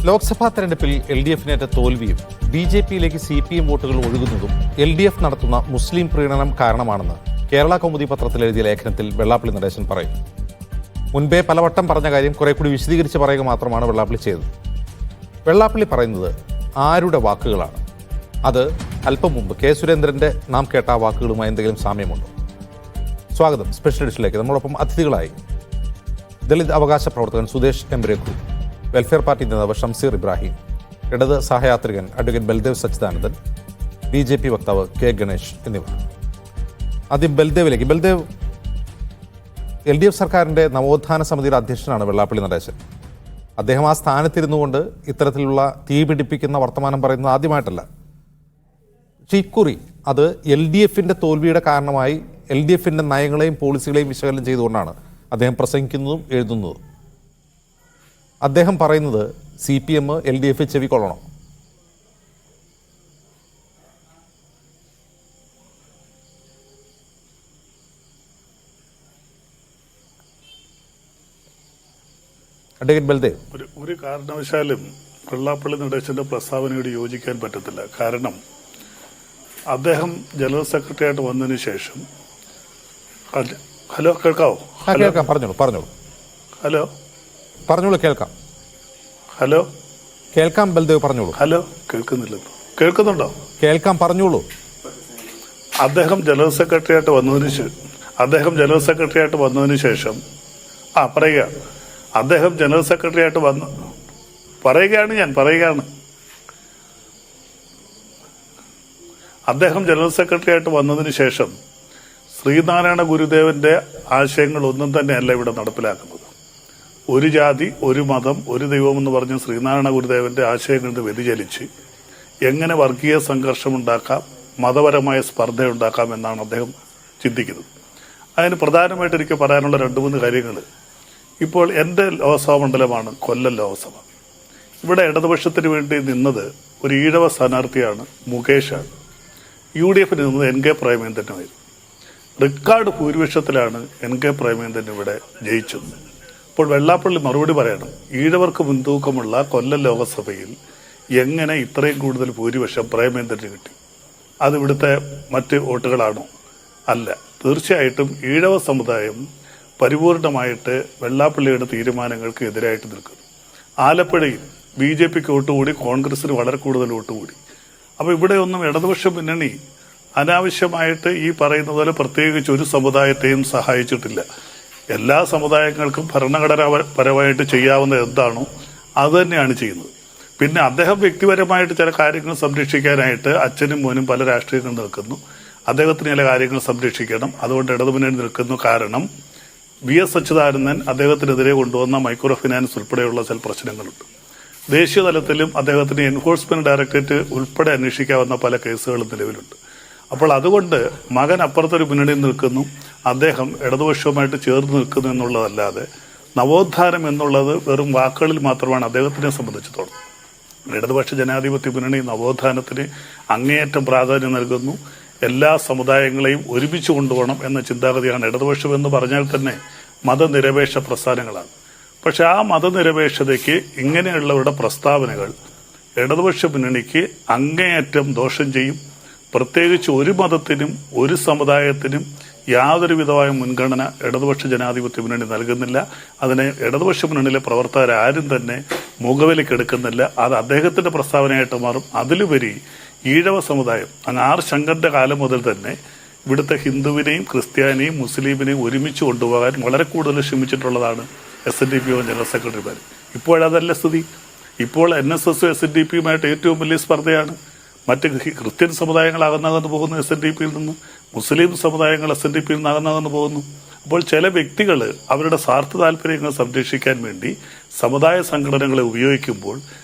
ലോക്സഭാ തെരഞ്ഞെടുപ്പിൽ LDF-നേറ്റ തോൽവിയും BJP-യിലേക്ക് CPM വോട്ടുകൾ ഒഴുകുന്നതും LDF നടത്തുന്ന മുസ്ലിം പ്രീണനം കാരണമാണെന്ന് കേരള കൗമുദി പത്രത്തിൽ എഴുതിയ ലേഖനത്തിൽ വെള്ളാപ്പള്ളി നടേശൻ പറയുന്നു. മുൻപേ പലവട്ടം പറഞ്ഞ കാര്യം കുറെ കൂടി വിശദീകരിച്ച് പറയുക മാത്രമാണ് വെള്ളാപ്പള്ളി ചെയ്തത്. വെള്ളാപ്പള്ളി പറയുന്നത് ആരുടെ വാക്കുകളാണ്? അത് അല്പം മുമ്പ് കെ സുരേന്ദ്രൻ്റെ നാം കേട്ട ആ വാക്കുകളുമായി എന്തെങ്കിലും സാമ്യമുണ്ടോ? സ്വാഗതം സ്പെഷ്യൽ എഡിഷനിലേക്ക്. നമ്മളൊപ്പം അതിഥികളായി ദളിത് അവകാശ പ്രവർത്തകൻ Sudesh M Raghu, welfare party നേതാവ് ഷംസീർ ഇബ്രാഹിം, ഇടത് സഹയാത്രികൻ അഡ്വക്കേറ്റ് ബൽദേവ് സച്ചിദാനന്ദൻ, BJP വക്താവ് കെ ഗണേഷ് എന്നിവർ. ആദ്യം ബൽദേവിലേക്ക്. ബൽദേവ്, LDF സർക്കാരിൻ്റെ നവോത്ഥാന സമിതിയുടെ അധ്യക്ഷനാണ് വെള്ളാപ്പള്ളി നടേശൻ. അദ്ദേഹം ആ സ്ഥാനത്തിരുന്നു കൊണ്ട് ഇത്തരത്തിലുള്ള തീ പിടിപ്പിക്കുന്ന വർത്തമാനം പറയുന്നത് ആദ്യമായിട്ടല്ല. പക്ഷേ ഇക്കുറി അത് LDF-ൻ്റെ തോൽവിയുടെ കാരണമായി LDF-ൻ്റെ നയങ്ങളെയും പോളിസികളെയും വിശകലനം ചെയ്തുകൊണ്ടാണ് അദ്ദേഹം പ്രസംഗിക്കുന്നതും എഴുതുന്നതും. അദ്ദേഹം പറയുന്നത് CPM LDF ചെവിക്കൊള്ളണം. അഡ്വക്കേറ്റ് ബൽദേവ്, ഒരു കാരണവശാലും വെള്ളാപ്പള്ളി നടേശന്റെ പ്രസ്താവനയോട് യോജിക്കാൻ പറ്റത്തില്ല. കാരണം അദ്ദേഹം ജനറൽ സെക്രട്ടറി ആയിട്ട് വന്നതിന് ശേഷം ഹലോ കേൾക്കാവോ? കേൾക്കാം, പറഞ്ഞോളൂ. ഹലോ പറഞ്ഞോളൂ, കേൾക്കാം. ഹലോ കേൾക്കാം ബൽദേവ്, പറഞ്ഞോളൂ. ഹലോ കേൾക്കുന്നില്ലെന്നോ? കേൾക്കുന്നുണ്ടോ? കേൾക്കാം, പറഞ്ഞോളൂ. അദ്ദേഹം ജനറൽ സെക്രട്ടറി ആയിട്ട് വന്നതിന് ശേഷം പറയുക. അദ്ദേഹം ജനറൽ സെക്രട്ടറി ആയിട്ട് അദ്ദേഹം ജനറൽ സെക്രട്ടറി ആയിട്ട് വന്നതിന് ശേഷം ശ്രീനാരായണ ഗുരുദേവന്റെ ആശയങ്ങൾ ഒന്നും തന്നെയല്ല ഇവിടെ നടപ്പിലാക്കുന്നത്. ഒരു ജാതി, ഒരു മതം, ഒരു ദൈവം എന്ന് പറഞ്ഞ് ശ്രീനാരായണ ഗുരുദേവന്റെ ആശയങ്ങളിൽ നിന്ന് വ്യതിചലിച്ച് എങ്ങനെ വർഗീയ സംഘർഷമുണ്ടാക്കാം, മതപരമായ സ്പർദ്ധയുണ്ടാക്കാം എന്നാണ് അദ്ദേഹം ചിന്തിക്കുന്നത്. അതിന് പ്രധാനമായിട്ട് എനിക്ക് പറയാനുള്ള 2-3 കാര്യങ്ങൾ. ഇപ്പോൾ എൻ്റെ ലോക്സഭാ മണ്ഡലമാണ് കൊല്ലം ലോക്സഭ. ഇവിടെ ഇടതുപക്ഷത്തിന് വേണ്ടി നിന്നത് ഒരു ഈഴവ സ്ഥാനാർത്ഥിയാണ്, മുകേഷാണ്. UDF നിന്നത് NK പ്രേമേന്ദ്രനുമായിരുന്നു. റെക്കോർഡ് ഭൂരിപക്ഷത്തിലാണ് NK പ്രേമേന്ദ്രൻ ഇവിടെ ജയിച്ചത്. അപ്പോൾ വെള്ളാപ്പള്ളി മറുപടി പറയണം, ഈഴവർക്ക് മുൻതൂക്കമുള്ള കൊല്ലം ലോകസഭയിൽ എങ്ങനെ ഇത്രയും കൂടുതൽ ഭൂരിപക്ഷം പ്രേമേന്ദ്രന് കിട്ടി? അത് ഇവിടുത്തെ മറ്റ് വോട്ടുകളാണോ? അല്ല. തീർച്ചയായിട്ടും ഈഴവ സമുദായം പരിപൂർണമായിട്ട് വെള്ളാപ്പള്ളിയുടെ തീരുമാനങ്ങൾക്ക് എതിരായിട്ട് നിൽക്കുന്നു. ആലപ്പുഴയിൽ BJPക്ക് വോട്ടുകൂടി, കോൺഗ്രസിന് വളരെ കൂടുതൽ വോട്ടുകൂടി. അപ്പോൾ ഇവിടെയൊന്നും ഇടതുപക്ഷ മുന്നണി അനാവശ്യമായിട്ട് ഈ പറയുന്ന പോലെ പ്രത്യേകിച്ച് ഒരു സമുദായത്തെയും സഹായിച്ചിട്ടില്ല. എല്ലാ സമുദായങ്ങൾക്കും ഭരണഘടനാപരമായിട്ട് ചെയ്യാവുന്ന എന്താണോ അത് തന്നെയാണ് ചെയ്യുന്നത്. പിന്നെ അദ്ദേഹം വ്യക്തിപരമായിട്ട് ചില കാര്യങ്ങൾ സംരക്ഷിക്കാനായിട്ട് അച്ഛനും മോനും പല രാഷ്ട്രീയങ്ങൾ നിൽക്കുന്നു. അദ്ദേഹത്തിന് ചില കാര്യങ്ങൾ സംരക്ഷിക്കണം, അതുകൊണ്ട് ഇടതുമുന്നണി നിൽക്കുന്നു. കാരണം VS അച്യുതാനന്ദൻ അദ്ദേഹത്തിനെതിരെ കൊണ്ടുവന്ന മൈക്രോ ഫിനാൻസ് ഉൾപ്പെടെയുള്ള ചില പ്രശ്നങ്ങളുണ്ട്. ദേശീയ തലത്തിലും അദ്ദേഹത്തിന് എൻഫോഴ്സ്മെന്റ് ഡയറക്ടറേറ്റ് ഉൾപ്പെടെ അന്വേഷിക്കാവുന്ന പല കേസുകളും നിലവിലുണ്ട്. അപ്പോൾ അതുകൊണ്ട് മകൻ അപ്പുറത്തൊരു മുന്നണിയിൽ നിൽക്കുന്നു, അദ്ദേഹം ഇടതുപക്ഷവുമായിട്ട് ചേർന്ന് നിൽക്കുന്നു എന്നുള്ളതല്ലാതെ നവോത്ഥാനം എന്നുള്ളത് വെറും വാക്കുകളിൽ മാത്രമാണ് അദ്ദേഹത്തിനെ സംബന്ധിച്ചിടത്തോളം. ഇടതുപക്ഷ ജനാധിപത്യ മുന്നണി നവോത്ഥാനത്തിന് അങ്ങേയറ്റം പ്രാധാന്യം നൽകുന്നു. എല്ലാ സമുദായങ്ങളെയും ഒരുമിച്ച് കൊണ്ടുപോകണം എന്ന ചിന്താഗതിയാണ് ഇടതുപക്ഷം എന്ന് പറഞ്ഞാൽ തന്നെ മതനിരപേക്ഷ പ്രസ്ഥാനങ്ങളാണ്. പക്ഷെ ആ മതനിരപേക്ഷതയ്ക്ക് ഇങ്ങനെയുള്ളവരുടെ പ്രസ്താവനകൾ ഇടതുപക്ഷ മുന്നണിക്ക് അങ്ങേയറ്റം ദോഷം ചെയ്യും. പ്രത്യേകിച്ച് ഒരു മതത്തിനും ഒരു സമുദായത്തിനും യാതൊരു വിധമായ മുൻഗണന ഇടതുപക്ഷ ജനാധിപത്യ മുന്നണി നൽകുന്നില്ല. അതിനെ ഇടതുപക്ഷ മുന്നണിയിലെ പ്രവർത്തകരാരും തന്നെ മുഖവിലക്കെടുക്കുന്നില്ല. അത് അദ്ദേഹത്തിന്റെ പ്രസ്താവനയായിട്ട് മാറും. അതിലുപരി ഈഴവ സമുദായം അങ്ങ് R. ശങ്കറിന്റെ കാലം മുതൽ തന്നെ ഇവിടുത്തെ ഹിന്ദുവിനെയും ക്രിസ്ത്യാനിയെയും മുസ്ലിമിനെയും ഒരുമിച്ച് കൊണ്ടുപോകാൻ വളരെ കൂടുതൽ ശ്രമിച്ചിട്ടുള്ളതാണ് SNDP ജനറൽ സെക്രട്ടറിമാർ. ഇപ്പോഴതല്ല സ്ഥിതി. ഇപ്പോൾ NSS SNDPയുമായിട്ട് ഏറ്റവും വലിയ സ്പർദ്ധയാണ്. മറ്റ് ക്രിസ്ത്യൻ സമുദായങ്ങൾ അകന്നകന്നു പോകുന്നു SNDPയിൽ നിന്ന്, മുസ്ലിം സമുദായങ്ങൾ SNDPയിൽ നിന്ന് അകന്നകന്നു പോകുന്നു. അപ്പോൾ ചില വ്യക്തികൾ അവരുടെ സ്വാർത്ഥ താല്പര്യങ്ങൾ സംരക്ഷിക്കാൻ വേണ്ടി സമുദായ സംഘടനകളെ ഉപയോഗിക്കുമ്പോൾ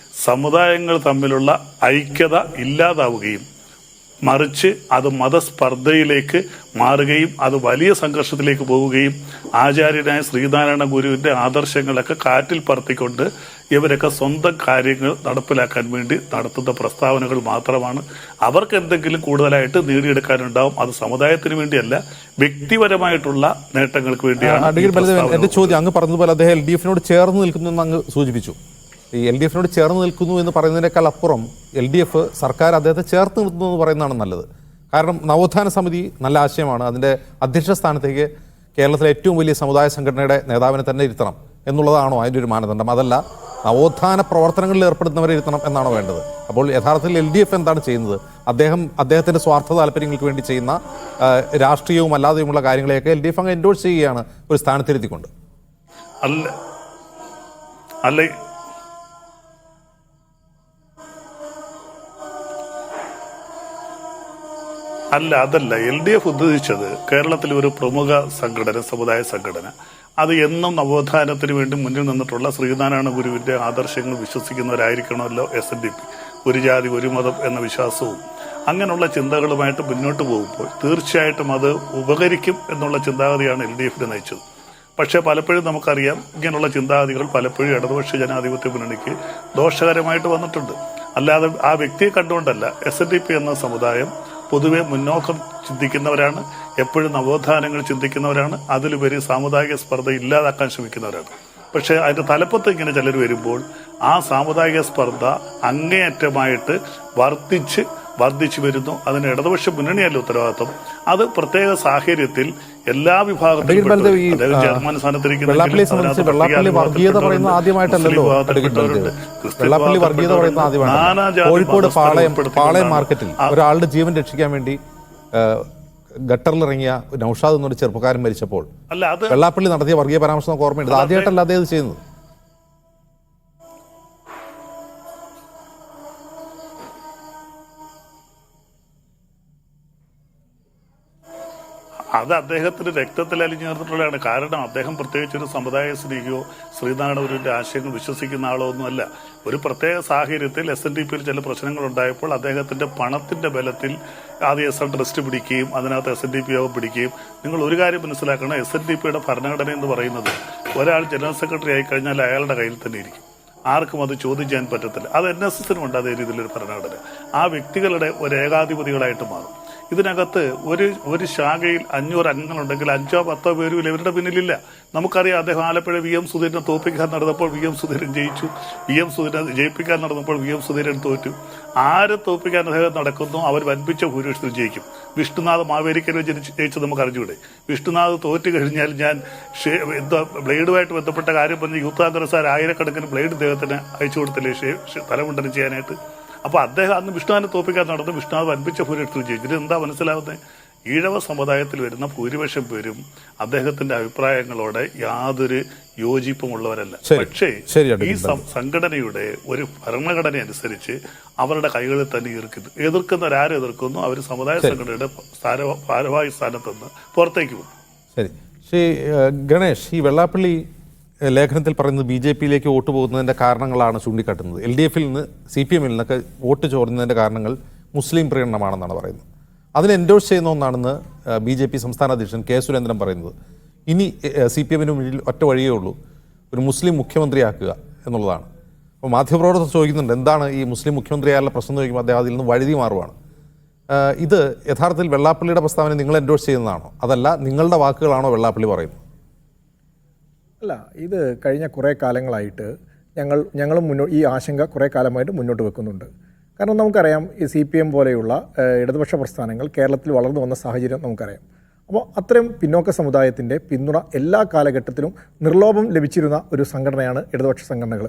സമുദായങ്ങൾ തമ്മിലുള്ള ഐക്യത ഇല്ലാതാവുകയും മറിച്ച് അത് മതസ്പർദ്ധയിലേക്ക് മാറുകയും അത് വലിയ സംഘർഷത്തിലേക്ക് പോവുകയും ആചാര്യനായ ശ്രീനാരായണ ഗുരുവിന്റെ ആദർശങ്ങളൊക്കെ കാറ്റിൽ പറത്തിക്കൊണ്ട് ഇവരൊക്കെ സ്വന്തം കാര്യങ്ങൾ നടപ്പിലാക്കാൻ വേണ്ടി നടത്തുന്ന പ്രസ്താവനകൾ മാത്രമാണ്. അവർക്ക് എന്തെങ്കിലും കൂടുതലായിട്ട് നേടിയെടുക്കാനുണ്ടാവും. അത് സമുദായത്തിന് വേണ്ടിയല്ല, വ്യക്തിപരമായിട്ടുള്ള നേട്ടങ്ങൾക്ക് വേണ്ടിയാണ്. എന്റെ ചോദ്യം, അങ്ങ് പറഞ്ഞതുപോലെ അദ്ദേഹം LDF-നോട് ചേർന്ന് നിൽക്കുന്നു എന്ന് അങ്ങ് സൂചിപ്പിച്ചു. ഈ എൽ ഡി എഫിനോട് ചേർന്ന് നിൽക്കുന്നു എന്ന് പറയുന്നതിനേക്കാൾ അപ്പുറം എൽ ഡി എഫ് സർക്കാർ അദ്ദേഹത്തെ ചേർത്ത് നിർത്തുന്നു എന്ന് പറയുന്നതാണ് നല്ലത്. കാരണം നവോത്ഥാന സമിതി നല്ല ആശയമാണ്. അതിൻ്റെ അധ്യക്ഷ സ്ഥാനത്തേക്ക് കേരളത്തിലെ ഏറ്റവും വലിയ സമുദായ സംഘടനയുടെ നേതാവിനെ തന്നെ ഇരുത്തണം എന്നുള്ളതാണോ അതിൻ്റെ ഒരു മാനദണ്ഡം? അതല്ല നവോത്ഥാന പ്രവർത്തനങ്ങളിൽ ഏർപ്പെടുന്നവരെ ഇരുത്തണം എന്നാണോ വേണ്ടത്? അപ്പോൾ യഥാർത്ഥത്തിൽ എൽ ഡി എഫ് എന്താണ് ചെയ്യുന്നത്? അദ്ദേഹത്തിൻ്റെ സ്വാർത്ഥ താല്പര്യങ്ങൾക്ക് വേണ്ടി ചെയ്യുന്ന രാഷ്ട്രീയവും അല്ലാതെയുമുള്ള കാര്യങ്ങളെയൊക്കെ എൽ ഡി എഫ് അങ്ങ് എൻഡോഴ്സ് ചെയ്യുകയാണ് ഒരു സ്ഥാനത്തിരുത്തിക്കൊണ്ട്. അല്ല അല്ല അല്ല അതല്ല എൽ ഡി എഫ് ഉദ്ദേശിച്ചത് കേരളത്തിലെ ഒരു പ്രമുഖ സംഘടന, സമുദായ സംഘടന, അത് എന്നും നവോത്ഥാനത്തിന് വേണ്ടി മുന്നിൽ നിന്നിട്ടുള്ള ശ്രീനാരായണ ഗുരുവിന്റെ ആദർശങ്ങൾ വിശ്വസിക്കുന്നവരായിരിക്കണമല്ലോ SNDP. ഒരു ജാതി ഒരു മതം എന്ന വിശ്വാസവും അങ്ങനെയുള്ള ചിന്തകളുമായിട്ട് മുന്നോട്ട് പോകുമ്പോൾ തീർച്ചയായിട്ടും അത് ഉപകരിക്കും എന്നുള്ള ചിന്താഗതിയാണ് LDF നയിച്ചത്. പക്ഷേ പലപ്പോഴും നമുക്കറിയാം ഇങ്ങനെയുള്ള ചിന്താഗതികൾ പലപ്പോഴും ഇടതുപക്ഷ ജനാധിപത്യ മുന്നണിക്ക് ദോഷകരമായിട്ട് വന്നിട്ടുണ്ട്. അല്ലാതെ ആ വ്യക്തിയെ കണ്ടുകൊണ്ടല്ല. SNDP എന്ന സമുദായം പൊതുവെ മുന്നോക്കം ചിന്തിക്കുന്നവരാണ്, എപ്പോഴും നവോത്ഥാനങ്ങൾ ചിന്തിക്കുന്നവരാണ്, അതിലുപരി സാമുദായിക സ്പർദ്ധ ഇല്ലാതാക്കാൻ ശ്രമിക്കുന്നവരാണ്. പക്ഷെ അതിന്റെ തലപ്പത്ത് ഇങ്ങനെ ചിലർ വരുമ്പോൾ ആ സാമുദായിക സ്പർദ്ധ അങ്ങേയറ്റമായിട്ട് വർദ്ധിച്ചു വരുന്നു. അതിന് ഇടതുപക്ഷ മുന്നണിയല്ല ഉത്തരവാദിത്വം. അത് പ്രത്യേക സാഹചര്യത്തിൽ എല്ലാ വിഭാഗത്തിലും ജർമ്മൻ സ്ഥാനത്തിരിക്കുന്ന കോഴിക്കോട് പാളയം മാർക്കറ്റിൽ ഒരാളുടെ ജീവൻ രക്ഷിക്കാൻ വേണ്ടി ഗട്ടറിലിറങ്ങിയ നൌഷാദ് എന്നൊരു ചെറുപ്പക്കാരൻ മരിച്ചപ്പോൾ വെള്ളാപ്പള്ളി നടത്തിയ വർഗീയ പരാമർശം നമുക്ക് ഓർമ്മയുണ്ട്. ആദ്യമായിട്ടല്ല അദ്ദേഹം ചെയ്യുന്നത്. അത് അദ്ദേഹത്തിന് രക്തത്തിൽ അലിഞ്ഞു ചേർന്നിട്ടുള്ളതാണ്. കാരണം അദ്ദേഹം പ്രത്യേകിച്ചൊരു സമുദായ സ്നേഹിയോ ശ്രീനാരായണ ഗുരുവിന്റെ ആശയങ്ങൾ വിശ്വസിക്കുന്ന ആളോ ഒന്നുമല്ല. ഒരു പ്രത്യേക സാഹചര്യത്തിൽ SNDPയിൽ ചില പ്രശ്നങ്ങൾ ഉണ്ടായപ്പോൾ അദ്ദേഹത്തിന്റെ പണത്തിന്റെ ബലത്തിൽ ആദ്യം ട്രസ്റ്റ് പിടിക്കുകയും അതിനകത്ത് SNDP യോഗം പിടിക്കുകയും. നിങ്ങൾ ഒരു കാര്യം മനസ്സിലാക്കണം, SNDPയുടെ ഭരണഘടന എന്ന് പറയുന്നത് ഒരാൾ ജനറൽ സെക്രട്ടറി ആയി കഴിഞ്ഞാൽ അയാളുടെ കയ്യിൽ തന്നെ ഇരിക്കും. ആർക്കും അത് ചോദ്യം ചെയ്യാൻ പറ്റത്തില്ല. അത് NSSനുണ്ട് അതേ രീതിയിലൊരു ഭരണഘടന. ആ വ്യക്തികളുടെ ഒരു ഏകാധിപതികളായിട്ട് മാറും. ഇതിനകത്ത് ഒരു ശാഖയിൽ 500 അംഗങ്ങളുണ്ടെങ്കിൽ 5 or 10 പേരും ഇവരുടെ പിന്നിലില്ല. നമുക്കറിയാം അദ്ദേഹം ആലപ്പുഴ VM സുധീരനെ തോൽപ്പിക്കാൻ നടന്നപ്പോൾ VM സുധീരൻ ജയിച്ചു, VM സുധീരൻ ജയിപ്പിക്കാൻ നടന്നപ്പോൾ VM സുധീരൻ തോറ്റു. ആരെ തോൽപ്പിക്കാൻ അദ്ദേഹം നടക്കുന്നു അവർ വൻപിച്ച ഭൂരിപക്ഷത്തിൽ ജയിക്കും. വിഷ്ണുനാഥ് മാവേലിക്കരവ് ജയിച്ചത് നമുക്ക് അറിഞ്ഞൂടെ? വിഷ്ണുനാഥ് തോറ്റു കഴിഞ്ഞാൽ ഞാൻ ബ്ലേഡുമായിട്ട് ബന്ധപ്പെട്ട കാര്യം പറഞ്ഞ് യൂത്ത് കോൺഗ്രസ്സുകാർ ആയിരക്കണക്കിന് ബ്ലേഡ് അദ്ദേഹത്തിന് അയച്ചു കൊടുത്തില്ലേ തലമുണ്ടനം ചെയ്യാനായിട്ട്? അപ്പൊ അദ്ദേഹം അന്ന് വിഷ്ണുവിനെ തോൽപ്പിക്കാൻ നടന്നു. വിഷ്ണുനാഥ് വൻപിച്ച ഭൂരിപക്ഷത്തിൽ ജയിച്ചു. ഇതെന്താ മനസ്സിലാവുന്നത്? ഈഴവ സമുദായത്തിൽ വരുന്ന ഭൂരിപക്ഷം പേരും അദ്ദേഹത്തിന്റെ അഭിപ്രായങ്ങളോട് യാതൊരു യോജിപ്പുമുള്ളവരല്ല. പക്ഷേ ഈ സംഘടനയുടെ ഒരു ഭരണഘടന അനുസരിച്ച് അവരുടെ കൈകളിൽ തന്നെ എതിർക്കുന്നവരാരും എതിർക്കുന്നു. അവർ സമുദായ സംഘടനയുടെ ഭാരവാഹി സ്ഥാനത്തുനിന്ന് പുറത്തേക്ക് പോകും. ശരി, ശ്രീ ഗണേഷ്, ഈ വെള്ളാപ്പള്ളി ലേഖനത്തിൽ പറയുന്നത് BJPയിലേക്ക് വോട്ട് പോകുന്നതിൻ്റെ കാരണങ്ങളാണ് ചൂണ്ടിക്കാട്ടുന്നത്. LDFയിൽ നിന്ന് CPMൽ നിന്നൊക്കെ വോട്ട് ചോർന്നതിൻ്റെ കാരണങ്ങൾ മുസ്ലിം പ്രീണനമാണെന്നാണ് പറയുന്നത്. അതിന് എൻഡോഴ്സ് ചെയ്യുന്ന ഒന്നാണെന്ന് BJP സംസ്ഥാന അധ്യക്ഷൻ K. സുരേന്ദ്രൻ പറയുന്നത്. ഇനി CPMന് മുന്നിൽ ഒറ്റ വഴിയേ ഉള്ളൂ, ഒരു മുസ്ലിം മുഖ്യമന്ത്രിയാക്കുക എന്നുള്ളതാണ്. അപ്പോൾ മാധ്യമപ്രവർത്തകർ ചോദിക്കുന്നുണ്ട് എന്താണ് ഈ മുസ്ലിം മുഖ്യമന്ത്രിയായുള്ള പ്രശ്നം എന്ന് ചോദിക്കുമ്പോൾ അദ്ദേഹം അതിൽ നിന്ന് വഴുതി മാറുവാണ്. ഇത് യഥാർത്ഥത്തിൽ വെള്ളാപ്പള്ളിയുടെ പ്രസ്താവന നിങ്ങൾ എൻഡോഴ്സ് ചെയ്യുന്നതാണോ, അതല്ല നിങ്ങളുടെ വാക്കുകളാണോ വെള്ളാപ്പള്ളി പറയുന്നത്? അല്ല, ഇത് കഴിഞ്ഞ കുറേ കാലങ്ങളായിട്ട് ഞങ്ങളും ഈ ആശങ്ക കുറേ കാലമായിട്ട് മുന്നോട്ട് വെക്കുന്നുണ്ട്. കാരണം നമുക്കറിയാം ഈ CPM പോലെയുള്ള ഇടതുപക്ഷ പ്രസ്ഥാനങ്ങൾ കേരളത്തിൽ വളർന്നു വന്ന സാഹചര്യം നമുക്കറിയാം. അപ്പോൾ അത്രയും പിന്നോക്ക സമുദായത്തിൻ്റെ പിന്തുണ എല്ലാ കാലഘട്ടത്തിലും നിർലോഭം ലഭിച്ചിരുന്ന ഒരു സംഘടനയാണ് ഇടതുപക്ഷ സംഘടനകൾ.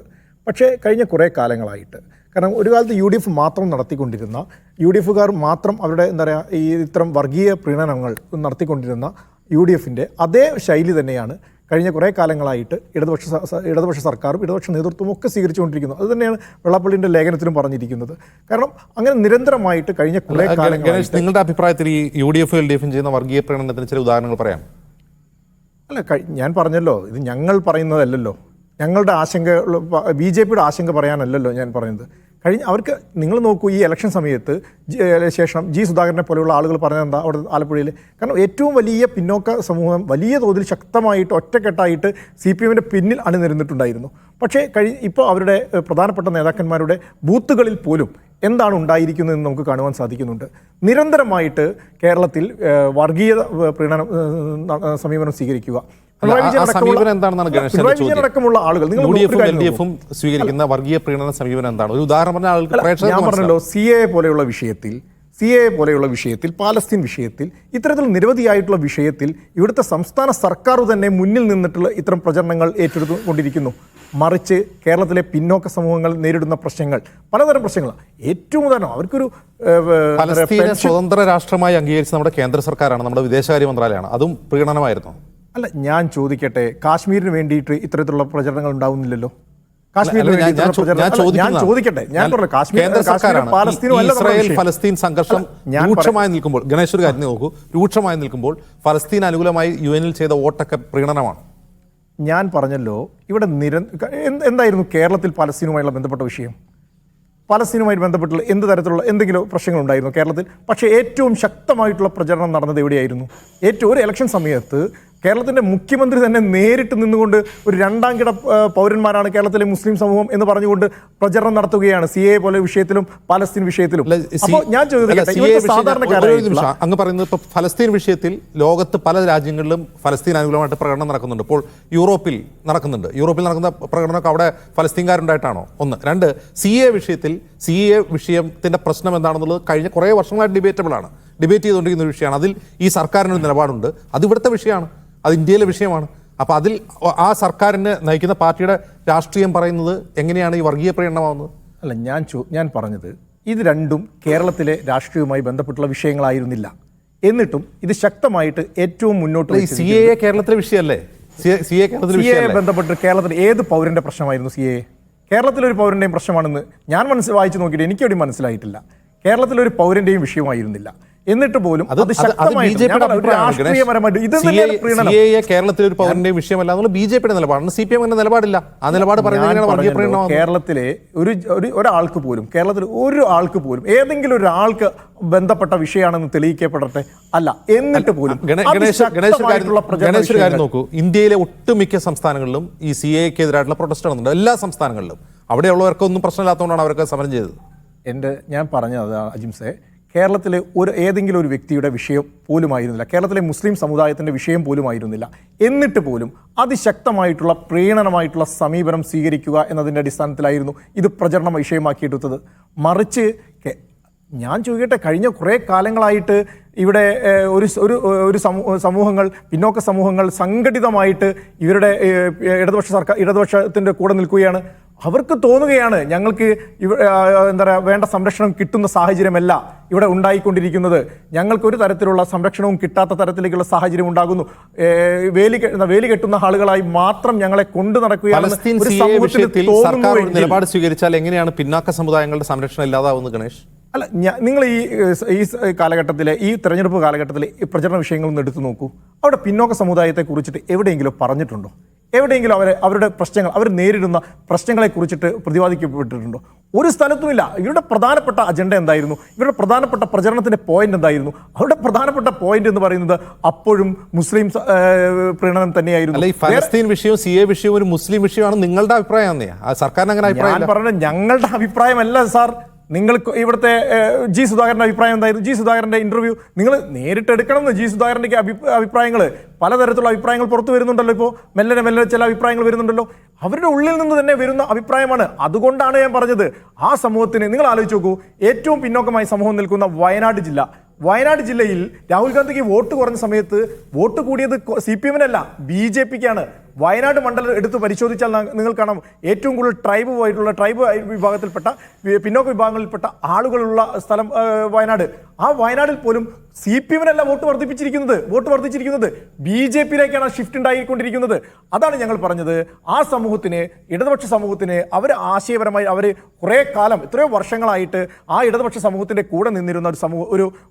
പക്ഷേ കഴിഞ്ഞ കുറേ കാലങ്ങളായിട്ട്, കാരണം ഒരു കാലത്ത് UDF മാത്രം നടത്തിക്കൊണ്ടിരുന്ന, UDFകാർ മാത്രം അവരുടെ ഈ ഇത്തരം വർഗീയ പ്രീണനങ്ങൾ നടത്തിക്കൊണ്ടിരുന്ന UDFൻ്റെ അതേ ശൈലി തന്നെയാണ് കഴിഞ്ഞ കുറേ കാലങ്ങളായിട്ട് ഇടതുപക്ഷ സർക്കാരും ഇടതുപക്ഷ നേതൃത്വവും ഒക്കെ സ്വീകരിച്ചുകൊണ്ടിരിക്കുന്നു. അത് തന്നെയാണ് വെള്ളാപ്പള്ളിൻ്റെ ലേഖനത്തിലും പറഞ്ഞിരിക്കുന്നത്. കാരണം അങ്ങനെ നിരന്തരമായിട്ട് കഴിഞ്ഞ കുറേ കാലങ്ങളായിട്ട്. നിങ്ങളുടെ അഭിപ്രായത്തിൽ ഈ UDF LDF ചെയ്യുന്ന വർഗീയ പ്രീണനത്തിന് ചില ഉദാഹരണങ്ങൾ പറയാം? അല്ല, ഞാൻ പറഞ്ഞല്ലോ, ഇത് ഞങ്ങൾ പറയുന്നതല്ലല്ലോ, ഞങ്ങളുടെ ആശങ്ക BJPയുടെ ആശങ്ക പറയാനല്ലല്ലോ ഞാൻ പറയുന്നത്. അവർക്ക് നിങ്ങൾ നോക്കൂ, ഈ ഇലക്ഷൻ സമയത്ത് ശേഷം സുധാകരനെ പോലെയുള്ള ആളുകൾ പറഞ്ഞതെന്താ അവിടെ ആലപ്പുഴയിൽ? കാരണം ഏറ്റവും വലിയ പിന്നോക്ക സമൂഹം വലിയ തോതിൽ ശക്തമായിട്ട് ഒറ്റക്കെട്ടായിട്ട് CPMൻ്റെ പിന്നിൽ അണിനിരന്നിട്ടുണ്ടായിരുന്നു. പക്ഷേ ഇപ്പോൾ അവരുടെ പ്രധാനപ്പെട്ട നേതാക്കന്മാരുടെ ബൂത്തുകളിൽ പോലും എന്താണ് ഉണ്ടായിരിക്കുന്നതെന്ന് നമുക്ക് കാണുവാൻ സാധിക്കുന്നുണ്ട്. നിരന്തരമായിട്ട് കേരളത്തിൽ വർഗീയ പ്രീണന സമീപനം സ്വീകരിക്കുക, ആ സമീപനം എന്താണെന്നാണ് ഗണേശന്റെ പിണറായി വിജയൻ ചോദ്യം. അടക്കമുള്ള ആളുകൾ നിങ്ങൾ യു ഡി ഒരു എഫും കാര്യം എൽ ഡി നോക്കൂ. എഫും സ്വീകരിക്കുന്ന വർഗീയ പ്രീണന സമീപനം എന്താണ്? ഒരു ഉദാഹരണം പറഞ്ഞ ആൾക്ക് ഞാൻ പ്രേക്ഷകർക്ക് പറഞ്ഞല്ലോ സി എ പോലെയുള്ള വിഷയത്തിൽ പാലസ്തീൻ വിഷയത്തിൽ ഇത്തരത്തിൽ നിരവധിയായിട്ടുള്ള വിഷയത്തിൽ ഇവിടുത്തെ സംസ്ഥാന സർക്കാർ തന്നെ മുന്നിൽ നിന്നിട്ടുള്ള ഇത്തരം പ്രചരണങ്ങൾ ഏറ്റെടുത്തുകൊണ്ടിരിക്കുന്നു. മറിച്ച് കേരളത്തിലെ പിന്നോക്ക സമൂഹങ്ങൾ നേരിടുന്ന പ്രശ്നങ്ങൾ പലതരം പ്രശ്നങ്ങളാണ്. ഏറ്റവും ഉദാഹരണം അവർക്കൊരു ഫലസ്തീനെ സ്വതന്ത്ര രാഷ്ട്രമായി അംഗീകരിച്ച നമ്മുടെ കേന്ദ്ര സർക്കാരാണ്, നമ്മുടെ വിദേശകാര്യ മന്ത്രാലയമാണ്. അതും പ്രീണനമായിരുന്നു. അല്ല, ഞാൻ ചോദിക്കട്ടെ, കാശ്മീരിന് വേണ്ടിയിട്ട് ഇത്തരത്തിലുള്ള പ്രചരണങ്ങൾ ഉണ്ടാവുന്നില്ലല്ലോ? ഇസ്രായേൽ ഫലസ്തീൻ സംഘർഷം രൂക്ഷമായി നിൽക്കുമ്പോൾ ഗണേശ് ഒരു കാര്യം നോക്കൂ, രൂക്ഷമായി നിൽക്കുമ്പോൾ ഫലസ്തീൻ അനുകൂലമായി UN ചെയ്ത വോട്ടൊക്കെ പ്രീണനമാണ്. ഞാൻ പറഞ്ഞല്ലോ, ഇവിടെ എന്തായിരുന്നു കേരളത്തിൽ പാലസ്തീനുമായുള്ള ബന്ധപ്പെട്ട വിഷയം? പാലസ്തീനുമായി ബന്ധപ്പെട്ടുള്ള എന്ത് തരത്തിലുള്ള എന്തെങ്കിലും പ്രശ്നങ്ങൾ ഉണ്ടായിരുന്നു കേരളത്തിൽ? പക്ഷേ ഏറ്റവും ശക്തമായിട്ടുള്ള പ്രചരണം നടന്നത് എവിടെയായിരുന്നു? ഒരു ഇലക്ഷൻ സമയത്ത് കേരളത്തിൻ്റെ മുഖ്യമന്ത്രി തന്നെ നേരിട്ട് നിന്നുകൊണ്ട് ഒരു രണ്ടാം കിട പൗരന്മാരാണ് കേരളത്തിലെ മുസ്ലിം സമൂഹം എന്ന് പറഞ്ഞുകൊണ്ട് പ്രചരണം നടത്തുകയാണ് CAA പോലെ വിഷയത്തിലും പാലസ്തീൻ വിഷയത്തിലും. അപ്പോൾ ഞാൻ അങ്ങ് പറയുന്നത് ഇപ്പോൾ ഫലസ്തീൻ വിഷയത്തിൽ ലോകത്ത് പല രാജ്യങ്ങളിലും ഫലസ്തീൻ അനുകൂലമായിട്ട് പ്രകടനം നടക്കുന്നുണ്ട്. ഇപ്പോൾ യൂറോപ്പിൽ നടക്കുന്ന പ്രകടനമൊക്കെ അവിടെ ഫലസ്തീൻകാരുണ്ടായിട്ടാണോ? ഒന്ന്. രണ്ട്, CAA വിഷയത്തിന്റെ പ്രശ്നം എന്താണെന്നുള്ളത് കഴിഞ്ഞ കുറേ വർഷങ്ങളായിട്ട് ഡിബേറ്റ് ചെയ്തുകൊണ്ടിരിക്കുന്ന ഒരു വിഷയമാണ്. അതിൽ ഈ സർക്കാരിനൊരു നിലപാടുണ്ട്. അത് ഇവിടുത്തെ വിഷയമാണ്, അത് ഇന്ത്യയിലെ വിഷയമാണ്. അപ്പോൾ അതിൽ ആ സർക്കാരിനെ നയിക്കുന്ന പാർട്ടിയുടെ രാഷ്ട്രീയം പറയുന്നത് എങ്ങനെയാണ് ഈ വർഗീയ പ്രീണനമാവുന്നത്? അല്ല, ഞാൻ പറഞ്ഞത് ഇത് രണ്ടും കേരളത്തിലെ രാഷ്ട്രീയവുമായി ബന്ധപ്പെട്ടുള്ള വിഷയങ്ങളായിരുന്നില്ല. എന്നിട്ടും ഇത് ശക്തമായിട്ട് ഏറ്റവും മുന്നോട്ട് CAA കേരളത്തിലെ വിഷയമല്ലേ? CAA ബന്ധപ്പെട്ട് കേരളത്തിൽ ഏത് പൗരന്റെ പ്രശ്നമായിരുന്നു CAA? കേരളത്തിലൊരു പൗരന്റെയും പ്രശ്നമാണെന്ന് ഞാൻ വായിച്ചു നോക്കിയിട്ട് എനിക്കെവിടെ മനസ്സിലായിട്ടില്ല. കേരളത്തിലൊരു പൗരന്റെയും വിഷയമായിരുന്നില്ല. എന്നിട്ട് പോലും കേരളത്തിലെ ഒരു പൗരന്റെയും വിഷയമല്ല എന്നുള്ള BJPയുടെ നിലപാടാണ്. CPM നിലപാടില്ല. ആ നിലപാട് പറയുന്നത് കേരളത്തിലെ ഒരാൾക്ക് പോലും കേരളത്തിൽ ഒരാൾക്ക് പോലും ഏതെങ്കിലും ഒരാൾക്ക് ബന്ധപ്പെട്ട വിഷയമാണെന്ന് തെളിയിക്കപ്പെടട്ടെ. അല്ല, എന്നിട്ട് പോലും ഗണേശ് കാര്യം നോക്കൂ, ഇന്ത്യയിലെ ഒട്ടുമിക്ക സംസ്ഥാനങ്ങളിലും ഈ CAA-ക്കെതിരായിട്ടുള്ള പ്രൊട്ടസ്റ്റ് നടന്നുണ്ട്. എല്ലാ സംസ്ഥാനങ്ങളിലും. അവിടെയുള്ളവർക്കൊന്നും പ്രശ്നമില്ലാത്തതുകൊണ്ടാണ് അവരൊക്കെ സമരം ചെയ്തത്. ഞാൻ പറഞ്ഞത് അജിംസെ, കേരളത്തിലെ ഏതെങ്കിലും ഒരു വ്യക്തിയുടെ വിഷയം പോലുമായിരുന്നില്ല, കേരളത്തിലെ മുസ്ലിം സമുദായത്തിൻ്റെ വിഷയം പോലുമായിരുന്നില്ല. എന്നിട്ട് പോലും അതിശക്തമായിട്ടുള്ള പ്രീണനമായിട്ടുള്ള സമീപനം സ്വീകരിക്കുക എന്നതിൻ്റെ അടിസ്ഥാനത്തിലായിരുന്നു ഇത് പ്രചരണ വിഷയമാക്കിയെടുത്തത്. മറിച്ച് ഞാൻ ചോദിക്കട്ടെ, കഴിഞ്ഞ കുറേ കാലങ്ങളായിട്ട് ഇവിടെ ഒരു സമൂഹങ്ങൾ, പിന്നോക്ക സമൂഹങ്ങൾ സംഘടിതമായിട്ട് ഇവരുടെ ഇടതുപക്ഷത്തിൻ്റെ കൂടെ നിൽക്കുകയാണ്. അവർക്ക് തോന്നുകയാണ് ഞങ്ങൾക്ക് വേണ്ട സംരക്ഷണം കിട്ടുന്ന സാഹചര്യമല്ല ഇവിടെ ഉണ്ടായിക്കൊണ്ടിരിക്കുന്നത്, ഞങ്ങൾക്ക് ഒരു തരത്തിലുള്ള സംരക്ഷണവും കിട്ടാത്ത തരത്തിലേക്കുള്ള സാഹചര്യം ഉണ്ടാകുന്നു, വേലി കെട്ടുന്ന ആളുകളായി മാത്രം ഞങ്ങളെ കൊണ്ടു നടക്കുകയാണ്. നിലപാട് സ്വീകരിച്ചാൽ എങ്ങനെയാണ് പിന്നാക്ക സമുദായങ്ങളുടെ സംരക്ഷണം ഇല്ലാതാവുന്നത് ഗണേഷ്? അല്ല, നിങ്ങൾ ഈ കാലഘട്ടത്തിലെ ഈ തെരഞ്ഞെടുപ്പ് കാലഘട്ടത്തിലെ ഈ പ്രചരണ വിഷയങ്ങളൊന്നും എടുത്തു നോക്കൂ. അവിടെ പിന്നോക്ക സമുദായത്തെ കുറിച്ചിട്ട് എവിടെയെങ്കിലും പറഞ്ഞിട്ടുണ്ടോ? എവിടെയെങ്കിലും അവരുടെ പ്രശ്നങ്ങൾ, അവർ നേരിടുന്ന പ്രശ്നങ്ങളെ കുറിച്ചിട്ട് പ്രതിപാദിക്കപ്പെട്ടിട്ടുണ്ടോ? ഒരു സ്ഥലത്തുമില്ല. ഇവരുടെ പ്രധാനപ്പെട്ട അജണ്ട എന്തായിരുന്നു? ഇവരുടെ പ്രധാനപ്പെട്ട പ്രചരണത്തിന്റെ പോയിന്റ് എന്തായിരുന്നു? അവരുടെ പ്രധാനപ്പെട്ട പോയിന്റ് എന്ന് പറയുന്നത് അപ്പോഴും മുസ്ലിം പ്രീണനം തന്നെയായിരുന്നു. ഈ ഫലസ്തീൻ വിഷയവും CAA വിഷയവും ഒരു മുസ്ലിം വിഷയമാണ് നിങ്ങളുടെ അഭിപ്രായം? സർക്കാരിന് അങ്ങനെ അഭിപ്രായം? ഞാൻ പറഞ്ഞത് ഞങ്ങളുടെ അഭിപ്രായമല്ല സാർ. നിങ്ങൾക്ക് ഇവിടുത്തെ G. സുധാകരൻ്റെ അഭിപ്രായം എന്തായിരുന്നു? G. സുധാകരൻ്റെ ഇന്റർവ്യൂ നിങ്ങൾ നേരിട്ട് എടുക്കണമെന്ന്. G. സുധാകരൻ്റെ അഭിപ്രായങ്ങൾ, പലതരത്തിലുള്ള അഭിപ്രായങ്ങൾ പുറത്തു വരുന്നുണ്ടല്ലോ. ഇപ്പോൾ മെല്ലെ ചില അഭിപ്രായങ്ങൾ വരുന്നുണ്ടല്ലോ. അവരുടെ ഉള്ളിൽ നിന്ന് തന്നെ വരുന്ന അഭിപ്രായമാണ്. അതുകൊണ്ടാണ് ഞാൻ പറഞ്ഞത്, ആ സമൂഹത്തിന് നിങ്ങൾ ആലോചിച്ച് നോക്കൂ, ഏറ്റവും പിന്നോക്കമായി സമൂഹം നിൽക്കുന്ന വയനാട് ജില്ലയിൽ രാഹുൽ ഗാന്ധിക്ക് വോട്ട് കുറഞ്ഞ സമയത്ത് വോട്ട് കൂടിയത് CPM-നല്ല, BJPക്കാണ്. വയനാട് മണ്ഡലം എടുത്ത് പരിശോധിച്ചാൽ നിങ്ങൾ കാണാം, ഏറ്റവും കൂടുതൽ ട്രൈബ് വിഭാഗത്തിൽപ്പെട്ട പിന്നോക്ക വിഭാഗങ്ങളിൽപ്പെട്ട ആളുകളുള്ള സ്ഥലം വയനാട്. ആ വയനാടിൽ പോലും CPM-നല്ല വോട്ട് വർദ്ധിച്ചിരിക്കുന്നത് BJPയിലേക്കാണ് ഷിഫ്റ്റ് ഉണ്ടായിക്കൊണ്ടിരിക്കുന്നത്. അതാണ് ഞങ്ങൾ പറഞ്ഞത്. ആ സമൂഹത്തിന്, ഇടതുപക്ഷ സമൂഹത്തിന് അവർ ആശയപരമായി അവർ കുറേ കാലം, എത്രയോ വർഷങ്ങളായിട്ട് ആ ഇടതുപക്ഷ സമൂഹത്തിന്റെ കൂടെ നിന്നിരുന്ന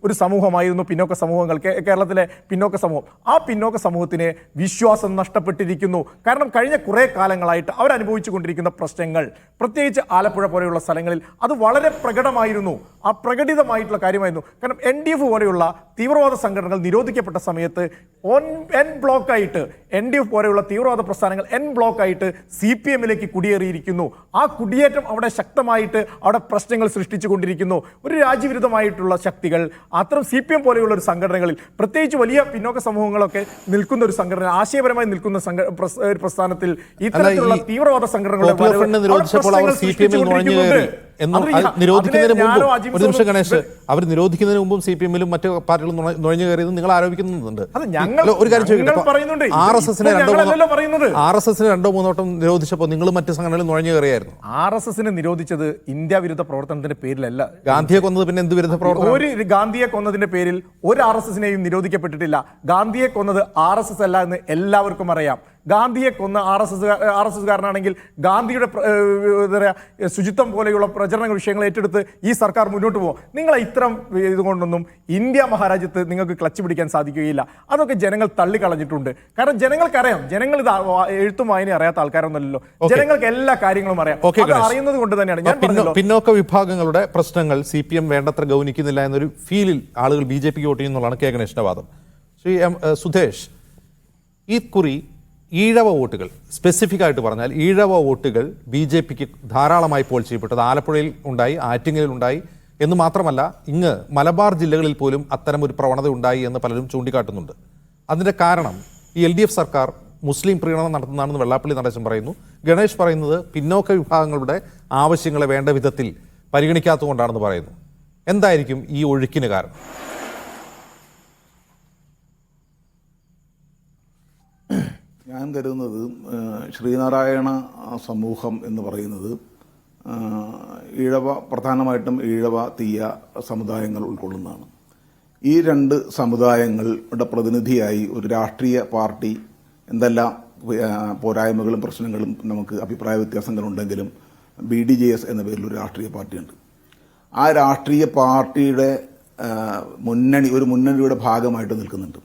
ഒരു സമൂഹമായിരുന്നു പിന്നോക്ക സമൂഹങ്ങൾ, കേരളത്തിലെ പിന്നോക്ക സമൂഹം. ആ പിന്നോക്ക സമൂഹത്തിന് വിശ്വാസം നഷ്ടപ്പെട്ടിരിക്കുന്നു. വരുന്നു. കാരണം കഴിഞ്ഞ കുറേ കാലങ്ങളായിട്ട് അവരനുഭവിച്ചു കൊണ്ടിരിക്കുന്ന പ്രശ്നങ്ങൾ, പ്രത്യേകിച്ച് ആലപ്പുഴ പോലെയുള്ള സ്ഥലങ്ങളിൽ അത് വളരെ പ്രകടമായിരുന്നു. ആ പ്രകടിതമായിട്ടുള്ള കാര്യമായിരുന്നു. കാരണം NDF പോലെയുള്ള തീവ്രവാദ സംഘടനകൾ നിരോധിക്കപ്പെട്ട സമയത്ത് എൻ ബ്ലോക്കായിട്ട് NDF പോലെയുള്ള തീവ്രവാദ പ്രസ്ഥാനങ്ങൾ എൻ ബ്ലോക്കായിട്ട് CPM-ലേക്ക് കുടിയേറിയിരിക്കുന്നു. ആ കുടിയേറ്റം അവിടെ ശക്തമായിട്ട് അവിടെ പ്രശ്നങ്ങൾ സൃഷ്ടിച്ചു കൊണ്ടിരിക്കുന്നു. ഒരു രാജ്യവിരുദ്ധമായിട്ടുള്ള ശക്തികൾ അത്തരം CPM പോലെയുള്ള ഒരു സംഘടനകളിൽ, പ്രത്യേകിച്ച് വലിയ പിന്നോക്ക സമൂഹങ്ങളൊക്കെ നിൽക്കുന്ന ഒരു സംഘടന, ആശയപരമായി നിൽക്കുന്ന ഒരു പ്രസ്ഥാനത്തിൽ ഇത്തരത്തിലുള്ള തീവ്രവാദ സംഘടനകളുടെ അവർ നിരോധിക്കുന്നതിന് മുമ്പും CPM-ലും മറ്റു പാർട്ടികളും നുഴഞ്ഞു കയറിയത് നിങ്ങൾ ആരോപിക്കുന്നുണ്ട്. ഒരു കാര്യം ചോദിക്കട്ടെ, RSS-നെ 2-3 വട്ടം നിരോധിച്ചപ്പോൾ നിങ്ങൾ മറ്റു സംഘടനകളിൽ നുഴഞ്ഞു കയറിയായിരുന്നു. RSS-നെ നിരോധിച്ചത് ഇന്ത്യ വിരുദ്ധ പ്രവർത്തനത്തിന്റെ പേരിലല്ല. ഗാന്ധിയെ കൊന്നത് പിന്നെ എന്ത് വിരുദ്ധ പ്രവർത്തനം? ഒരു ഗാന്ധിയെ കൊന്നതിന്റെ പേരിൽ ഒരു RSS-നെയും നിരോധിക്കപ്പെട്ടിട്ടില്ല. ഗാന്ധിയെ കൊന്നത് RSS അല്ല എന്ന് എല്ലാവർക്കും അറിയാം. ഗാന്ധിയെ കൊന്ന RSS-കാരനാണെങ്കിൽ ഗാന്ധിയുടെ ശുചിത്വം പോലെയുള്ള പ്രചരണ വിഷയങ്ങൾ ഏറ്റെടുത്ത് ഈ സർക്കാർ മുന്നോട്ട് പോകും. നിങ്ങൾ ഇത്തരം ഇതുകൊണ്ടൊന്നും ഇന്ത്യ മഹാരാജ്യത്ത് നിങ്ങൾക്ക് ക്ലച്ച് പിടിക്കാൻ സാധിക്കുകയില്ല. അതൊക്കെ ജനങ്ങൾ തള്ളിക്കളഞ്ഞിട്ടുണ്ട്. കാരണം ജനങ്ങൾക്കറിയാം, ജനങ്ങൾ ഇത് എഴുത്തും വായന അറിയാത്ത ആൾക്കാരൊന്നുമല്ലല്ലോ. ജനങ്ങൾക്ക് എല്ലാ കാര്യങ്ങളും അറിയാം. അറിയുന്നത് കൊണ്ട് തന്നെയാണ് ഞാൻ പിന്നോക്ക വിഭാഗങ്ങളുടെ പ്രശ്നങ്ങൾ CPM വേണ്ടത്ര ഗൗനിക്കുന്നില്ല എന്നൊരു ഫീലിൽ ആളുകൾ BJPക്ക് വോട്ട് ചെയ്യുന്നതാണ് K. ഗണേഷിന്റെ വാദം. ശ്രീ സുധേഷ്, ഈ കുറി ഈഴവ വോട്ടുകൾ, സ്പെസിഫിക് ആയിട്ട് പറഞ്ഞാൽ ഈഴവ വോട്ടുകൾ BJPക്ക് ധാരാളമായി പോൾ ചെയ്യപ്പെട്ടത് ആലപ്പുഴയിൽ ഉണ്ടായി, ആറ്റിങ്ങലിൽ ഉണ്ടായി എന്ന് മാത്രമല്ല ഇങ്ങ് മലബാർ ജില്ലകളിൽ പോലും അത്തരമൊരു പ്രവണത ഉണ്ടായി എന്ന് പലരും ചൂണ്ടിക്കാട്ടുന്നുണ്ട്. അതിൻ്റെ കാരണം ഈ LDF സർക്കാർ മുസ്ലിം പ്രീണനം നടത്തുന്നതാണെന്ന് വെള്ളാപ്പള്ളി നടേശൻ പറയുന്നു. ഗണേഷ് പറയുന്നത് പിന്നോക്ക വിഭാഗങ്ങളുടെ ആവശ്യങ്ങളെ വേണ്ട വിധത്തിൽ പരിഗണിക്കാത്തതുകൊണ്ടാണെന്ന് പറയുന്നു. എന്തായിരിക്കും ഈ ഒഴുക്കിന് കാരണം? ഞാൻ കരുതുന്നത് ശ്രീനാരായണ സമൂഹം എന്ന് പറയുന്നത് പ്രധാനമായിട്ടും ഈഴവ തീയ സമുദായങ്ങൾ ഉൾക്കൊള്ളുന്നതാണ്. ഈ രണ്ട് സമുദായങ്ങളുടെ പ്രതിനിധിയായി ഒരു രാഷ്ട്രീയ പാർട്ടി എന്തെല്ലാം പോരായ്മകളും പ്രശ്നങ്ങളും നമുക്ക് അഭിപ്രായ വ്യത്യാസങ്ങളുണ്ടെങ്കിലും BDJS എന്ന പേരിൽ ഒരു രാഷ്ട്രീയ പാർട്ടിയുണ്ട്. ആ രാഷ്ട്രീയ പാർട്ടിയുടെ ഒരു മുന്നണിയുടെ ഭാഗമായിട്ട് നിൽക്കുന്നുണ്ട്.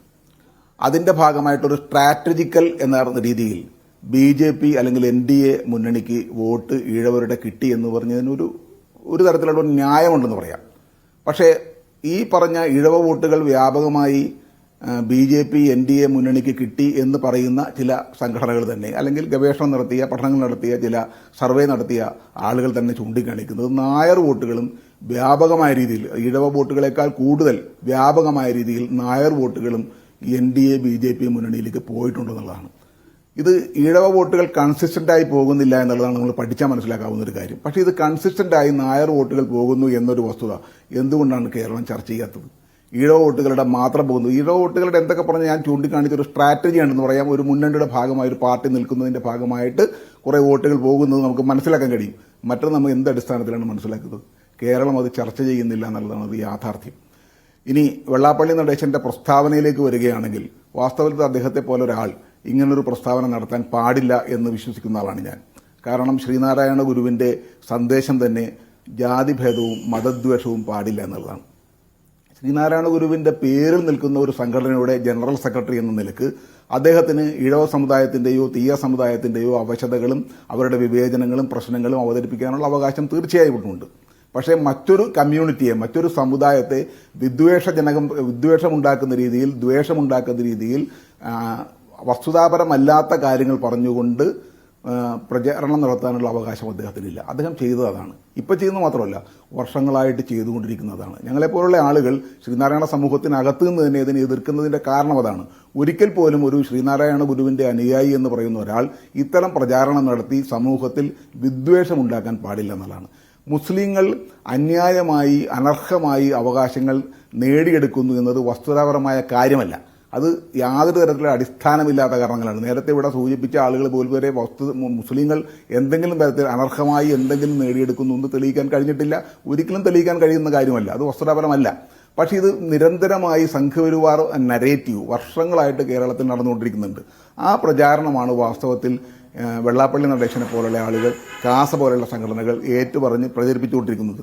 അതിൻ്റെ ഭാഗമായിട്ടൊരു സ്ട്രാറ്റജിക്കൽ എന്ന രീതിയിൽ BJP അല്ലെങ്കിൽ NDA മുന്നണിക്ക് വോട്ട് ഈഴവരുടെ കിട്ടി എന്ന് പറഞ്ഞതിന് ഒരു തരത്തിലുള്ള ഒരു ന്യായമുണ്ടെന്ന് പറയാം. പക്ഷേ ഈ പറഞ്ഞ ഈഴവ വോട്ടുകൾ വ്യാപകമായി BJP NDA മുന്നണിക്ക് കിട്ടി എന്ന് പറയുന്ന ചില സംഘടനകൾ തന്നെ, അല്ലെങ്കിൽ ഗവേഷണം നടത്തിയ, പഠനങ്ങൾ നടത്തിയ, ചില സർവേ നടത്തിയ ആളുകൾ തന്നെ ചൂണ്ടിക്കാണിക്കുന്നത് നായർ വോട്ടുകളും വ്യാപകമായ രീതിയിൽ, ഈഴവ വോട്ടുകളെക്കാൾ കൂടുതൽ വ്യാപകമായ രീതിയിൽ നായർ വോട്ടുകളും NDA BJP മുന്നണിയിലേക്ക് പോയിട്ടുണ്ടെന്നുള്ളതാണ്. ഇത് ഈഴവ വോട്ടുകൾ കൺസിസ്റ്റന്റായി പോകുന്നില്ല എന്നുള്ളതാണ് നമ്മൾ പഠിച്ചാൽ മനസ്സിലാക്കാവുന്ന ഒരു കാര്യം. പക്ഷേ ഇത് കൺസിസ്റ്റന്റായി നായർ വോട്ടുകൾ പോകുന്നു എന്നൊരു വസ്തുത എന്തുകൊണ്ടാണ് കേരളം ചർച്ച ചെയ്യാത്തത്? ഈഴവ വോട്ടുകളുടെ മാത്രം പോകുന്നു. ഈഴവ വോട്ടുകളുടെ എന്തൊക്കെ പറഞ്ഞാൽ ഞാൻ ചൂണ്ടിക്കാണിച്ചൊരു സ്ട്രാറ്റജിയാണെന്ന് പറയാം. ഒരു മുന്നണിയുടെ ഭാഗമായി, ഒരു പാർട്ടി നിൽക്കുന്നതിന്റെ ഭാഗമായിട്ട് കുറെ വോട്ടുകൾ പോകുന്നത് നമുക്ക് മനസ്സിലാക്കാൻ കഴിയും. മറ്റൊന്ന് നമ്മൾ എന്ത് അടിസ്ഥാനത്തിലാണ് മനസ്സിലാക്കുന്നത്? കേരളം അത് ചർച്ച ചെയ്യുന്നില്ല എന്നുള്ളതാണ് അത് യാഥാർത്ഥ്യം. ഇനി വെള്ളാപ്പള്ളി നടേശന്റെ പ്രസ്താവനയിലേക്ക് വരികയാണെങ്കിൽ, വാസ്തവത്തിൽ അദ്ദേഹത്തെ പോലെ ഒരാൾ ഇങ്ങനൊരു പ്രസ്താവന നടത്താൻ പാടില്ല എന്ന് വിശ്വസിക്കുന്ന ആളാണ് ഞാൻ. കാരണം ശ്രീനാരായണ ഗുരുവിന്റെ സന്ദേശം തന്നെ ജാതിഭേദവും മതദ്വേഷവും പാടില്ല എന്നുള്ളതാണ്. ശ്രീനാരായണ ഗുരുവിന്റെ പേരിൽ നിൽക്കുന്ന ഒരു സംഘടനയുടെ ജനറൽ സെക്രട്ടറി എന്ന നിലക്ക് അദ്ദേഹത്തിന് ഈഴവ സമുദായത്തിന്റെയോ തീയ സമുദായത്തിന്റെയോ അവശതകളും അവരുടെ വിവേചനങ്ങളും പ്രശ്നങ്ങളും അവതരിപ്പിക്കാനുള്ള അവകാശം തീർച്ചയായും ഉണ്ട്. പക്ഷേ മറ്റൊരു കമ്മ്യൂണിറ്റിയെ, മറ്റൊരു സമുദായത്തെ വിദ്വേഷമുണ്ടാക്കുന്ന രീതിയിൽ, ദ്വേഷമുണ്ടാക്കുന്ന രീതിയിൽ വസ്തുതാപരമല്ലാത്ത കാര്യങ്ങൾ പറഞ്ഞുകൊണ്ട് പ്രചാരണം നടത്താനുള്ള അവകാശം അദ്ദേഹത്തിനില്ല. അദ്ദേഹം ചെയ്തത് അതാണ്. ഇപ്പം ചെയ്യുന്നത് മാത്രമല്ല, വർഷങ്ങളായിട്ട് ചെയ്തുകൊണ്ടിരിക്കുന്നതാണ്. ഞങ്ങളെപ്പോലുള്ള ആളുകൾ ശ്രീനാരായണ സമൂഹത്തിനകത്ത് നിന്ന് തന്നെ ഇതിനെ എതിർക്കുന്നതിന്റെ കാരണം അതാണ്. ഒരിക്കൽ പോലും ഒരു ശ്രീനാരായണ ഗുരുവിന്റെ അനുയായി എന്ന് പറയുന്ന ഒരാൾ ഇത്തരം പ്രചാരണം നടത്തി സമൂഹത്തിൽ വിദ്വേഷമുണ്ടാക്കാൻ പാടില്ല എന്നുള്ളതാണ്. മുസ്ലിങ്ങൾ അന്യായമായി, അനർഹമായി അവകാശങ്ങൾ നേടിയെടുക്കുന്നു എന്നത് വസ്തുതാപരമായ കാര്യമല്ല. അത് യാതൊരു തരത്തിലുള്ള അടിസ്ഥാനമില്ലാത്ത കാരണങ്ങളാണ്. നേരത്തെ ഇവിടെ സൂചിപ്പിച്ച ആളുകൾ പോലും വരെ മുസ്ലിങ്ങൾ എന്തെങ്കിലും തരത്തിൽ അനർഹമായി എന്തെങ്കിലും നേടിയെടുക്കുന്നു എന്ന് തെളിയിക്കാൻ കഴിഞ്ഞിട്ടില്ല. ഒരിക്കലും തെളിയിക്കാൻ കഴിയുന്ന കാര്യമല്ല. അത് വസ്തുതാപരമല്ല. പക്ഷേ ഇത് നിരന്തരമായി സംഘപരിവാർ നരേറ്റീവ് വർഷങ്ങളായിട്ട് കേരളത്തിൽ നടന്നുകൊണ്ടിരിക്കുന്നുണ്ട്. ആ പ്രചാരണമാണ് വാസ്തവത്തിൽ വെള്ളാപ്പള്ളി നടേശനെ പോലുള്ള ആളുകൾ, കാസ പോലുള്ള സംഘടനകൾ ഏറ്റുപറഞ്ഞ് പ്രചരിപ്പിച്ചുകൊണ്ടിരിക്കുന്നത്.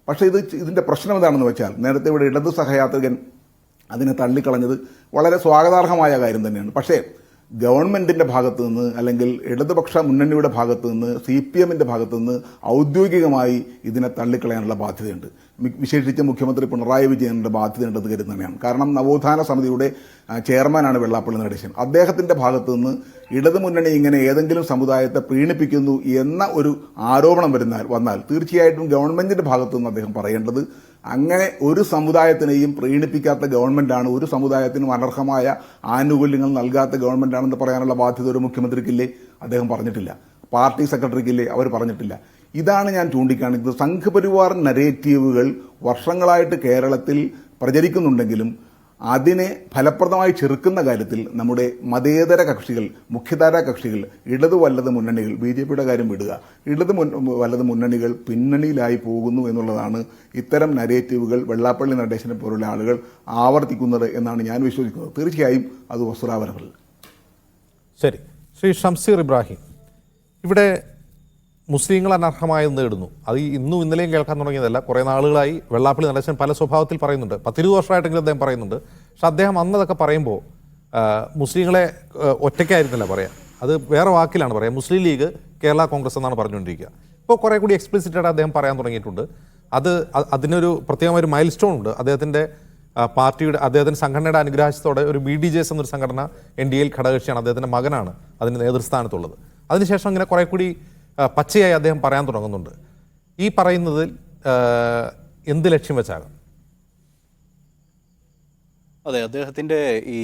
പക്ഷേ ഇതിന്റെ പ്രശ്നം എന്താണെന്ന് വെച്ചാൽ, നേരത്തെ ഇവിടെ ഇടതു സഹയാത്രികൻ അതിനെ തള്ളിക്കളഞ്ഞത് വളരെ സ്വാഗതാർഹമായ കാര്യം തന്നെയാണ്. പക്ഷേ ഗവൺമെന്റിന്റെ ഭാഗത്തു നിന്ന് അല്ലെങ്കിൽ ഇടതുപക്ഷ മുന്നണിയുടെ ഭാഗത്തു നിന്ന് CPMന്റെ ഭാഗത്തു നിന്ന് ഔദ്യോഗികമായി ഇതിനെ തള്ളിക്കളയാനുള്ള ബാധ്യതയുണ്ട്. വിശേഷിച്ച് മുഖ്യമന്ത്രി പിണറായി വിജയന്റെ ബാധ്യതയുണ്ടെന്ന് കരുതുന്നതാണ്. കാരണം നവോത്ഥാന സമിതിയുടെ ചെയർമാനാണ് വെള്ളാപ്പള്ളി നടേശൻ. അദ്ദേഹത്തിന്റെ ഭാഗത്തു നിന്ന് ഇടതുമുന്നണി ഇങ്ങനെ ഏതെങ്കിലും സമുദായത്തെ പ്രീണിപ്പിക്കുന്നു എന്ന ഒരു ആരോപണം വന്നാൽ തീർച്ചയായിട്ടും ഗവൺമെന്റിന്റെ ഭാഗത്തു നിന്ന് അദ്ദേഹം പറയേണ്ടത് അങ്ങനെ ഒരു സമുദായത്തിനെയും പ്രീണിപ്പിക്കാത്ത ഗവൺമെന്റാണ്, ഒരു സമുദായത്തിനും അനർഹമായ ആനുകൂല്യങ്ങൾ നൽകാത്ത ഗവൺമെന്റാണെന്ന് പറയാനുള്ള ബാധ്യത ഒരു മുഖ്യമന്ത്രിക്കില്ലേ? അദ്ദേഹം പറഞ്ഞിട്ടില്ല. പാർട്ടി സെക്രട്ടറിക്കില്ലേ? അവർ പറഞ്ഞിട്ടില്ല. ഇതാണ് ഞാൻ ചൂണ്ടിക്കാണിക്കുന്നത്. സംഘപരിവാർ നരേറ്റീവുകൾ വർഷങ്ങളായിട്ട് കേരളത്തിൽ പ്രചരിക്കുന്നുണ്ടെങ്കിലും അതിനെ ഫലപ്രദമായി ചെറുക്കുന്ന കാര്യത്തിൽ നമ്മുടെ മതേതര കക്ഷികൾ, മുഖ്യധാരാ കക്ഷികൾ, ഇടതു വലത് മുന്നണികൾ, BJPയുടെ കാര്യം വിടുക, വലത് മുന്നണികൾ പിന്നണിയിലായി പോകുന്നു എന്നുള്ളതാണ് ഇത്തരം നരേറ്റീവുകൾ വെള്ളാപ്പള്ളി നടേശനെ പോലുള്ള ആളുകൾ ആവർത്തിക്കുന്നത് എന്നാണ് ഞാൻ വിശ്വസിക്കുന്നത്. തീർച്ചയായും അത് വസ്തുതാപരമല്ല. ശരി, ശ്രീ ഷംസീർ ഇബ്രാഹിം, ഇവിടെ മുസ്ലിങ്ങൾ അനർഹമായത് നേടുന്നു. അത് ഇന്നും ഇന്നലെയും കേൾക്കാൻ തുടങ്ങിയതല്ല, കുറേ നാളുകളായി വെള്ളാപ്പള്ളി നടേശൻ പല സ്വഭാവത്തിൽ പറയുന്നുണ്ട്. 10-20 വർഷമായിട്ടെങ്കിലും അദ്ദേഹം പറയുന്നുണ്ട്. പക്ഷെ അദ്ദേഹം അന്നതൊക്കെ പറയുമ്പോൾ മുസ്ലിങ്ങളെ ഒറ്റയ്ക്കായിരുന്നില്ല പറയാം, അത് വേറെ വാക്കിലാണ് പറയാം. മുസ്ലിം ലീഗ്, കേരള കോൺഗ്രസ് എന്നാണ് പറഞ്ഞുകൊണ്ടിരിക്കുക. ഇപ്പോൾ കുറേ കൂടി എക്സ്പ്ലിസിറ്റായിട്ട് അദ്ദേഹം പറയാൻ തുടങ്ങിയിട്ടുണ്ട്. അതിനൊരു പ്രത്യേകമായ ഒരു മൈൽ സ്റ്റോൺ ഉണ്ട്. അദ്ദേഹത്തിൻ്റെ അദ്ദേഹത്തിൻ്റെ സംഘടനയുടെ അനുഗ്രഹത്തോടെ ഒരു BDJS എന്നൊരു സംഘടന NDAയിൽ ഘടകകക്ഷിയാണ്. അദ്ദേഹത്തിൻ്റെ മകനാണ് അതിൻ്റെ നേതൃസ്ഥാനത്തുള്ളത്. അതിനുശേഷം ഇങ്ങനെ കുറേ കൂടി പച്ചയായി അദ്ദേഹം പറയാൻ തുടങ്ങുന്നുണ്ട്. ഈ പറയുന്നതിൽ എന്ത് ലക്ഷ്യം വെച്ചാകാം? അതെ, അദ്ദേഹത്തിൻ്റെ ഈ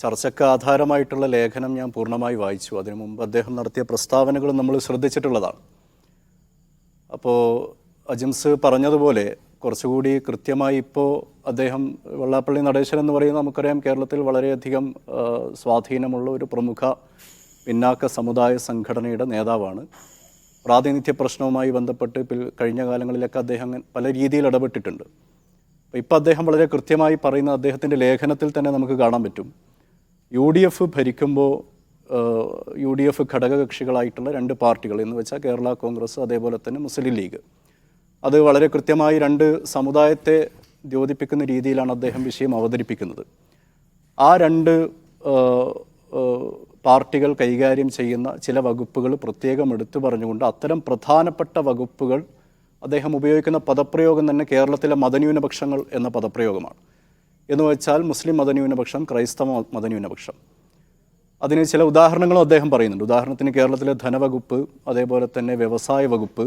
ചർച്ചയ്ക്ക് ആധാരമായിട്ടുള്ള ലേഖനം ഞാൻ പൂർണ്ണമായി വായിച്ചു. അതിനു മുമ്പ് അദ്ദേഹം നടത്തിയ പ്രസ്താവനകളും നമ്മൾ ശ്രദ്ധിച്ചിട്ടുള്ളതാണ്. അപ്പോൾ അജിംസ് പറഞ്ഞതുപോലെ കുറച്ചുകൂടി കൃത്യമായി ഇപ്പോൾ അദ്ദേഹം വെള്ളാപ്പള്ളി നടേശൻ എന്ന് പറയുന്നത് നമുക്കറിയാം കേരളത്തിൽ വളരെയധികം സ്വാധീനമുള്ള ഒരു പ്രമുഖ പിന്നാക്ക സമുദായ സംഘടനയുടെ നേതാവാണ്. പ്രാതിനിധ്യ പ്രശ്നവുമായി ബന്ധപ്പെട്ട് കഴിഞ്ഞ കാലങ്ങളിലൊക്കെ അദ്ദേഹം പല രീതിയിൽ ഇടപെട്ടിട്ടുണ്ട്. അപ്പോൾ ഇപ്പോൾ അദ്ദേഹം വളരെ കൃത്യമായി പറയുന്ന അദ്ദേഹത്തിൻ്റെ ലേഖനത്തിൽ തന്നെ നമുക്ക് കാണാൻ പറ്റും. UDF ഭരിക്കുമ്പോൾ UDF ഘടകകക്ഷികളായിട്ടുള്ള 2 പാർട്ടികൾ എന്ന് വെച്ചാൽ കേരള കോൺഗ്രസ്, അതേപോലെ തന്നെ മുസ്ലിം ലീഗ്, അത് വളരെ കൃത്യമായി 2 സമുദായത്തെ ദ്യോതിപ്പിക്കുന്ന രീതിയിലാണ് അദ്ദേഹം വിഷയം അവതരിപ്പിക്കുന്നത്. ആ 2 പാർട്ടികൾ കൈകാര്യം ചെയ്യുന്ന ചില വകുപ്പുകൾ പ്രത്യേകം എടുത്തു പറഞ്ഞുകൊണ്ട് അത്തരം പ്രധാനപ്പെട്ട വകുപ്പുകൾ അദ്ദേഹം ഉപയോഗിക്കുന്ന പദപ്രയോഗം തന്നെ കേരളത്തിലെ മതന്യൂനപക്ഷങ്ങൾ എന്ന പദപ്രയോഗമാണ്. എന്ന് വെച്ചാൽ മുസ്ലിം മതന്യൂനപക്ഷം, ക്രൈസ്തവ മതന്യൂനപക്ഷം. അതിന് ചില ഉദാഹരണങ്ങളും അദ്ദേഹം പറയുന്നുണ്ട്. ഉദാഹരണത്തിന് കേരളത്തിലെ ധനവകുപ്പ്, അതേപോലെ തന്നെ വ്യവസായ വകുപ്പ്,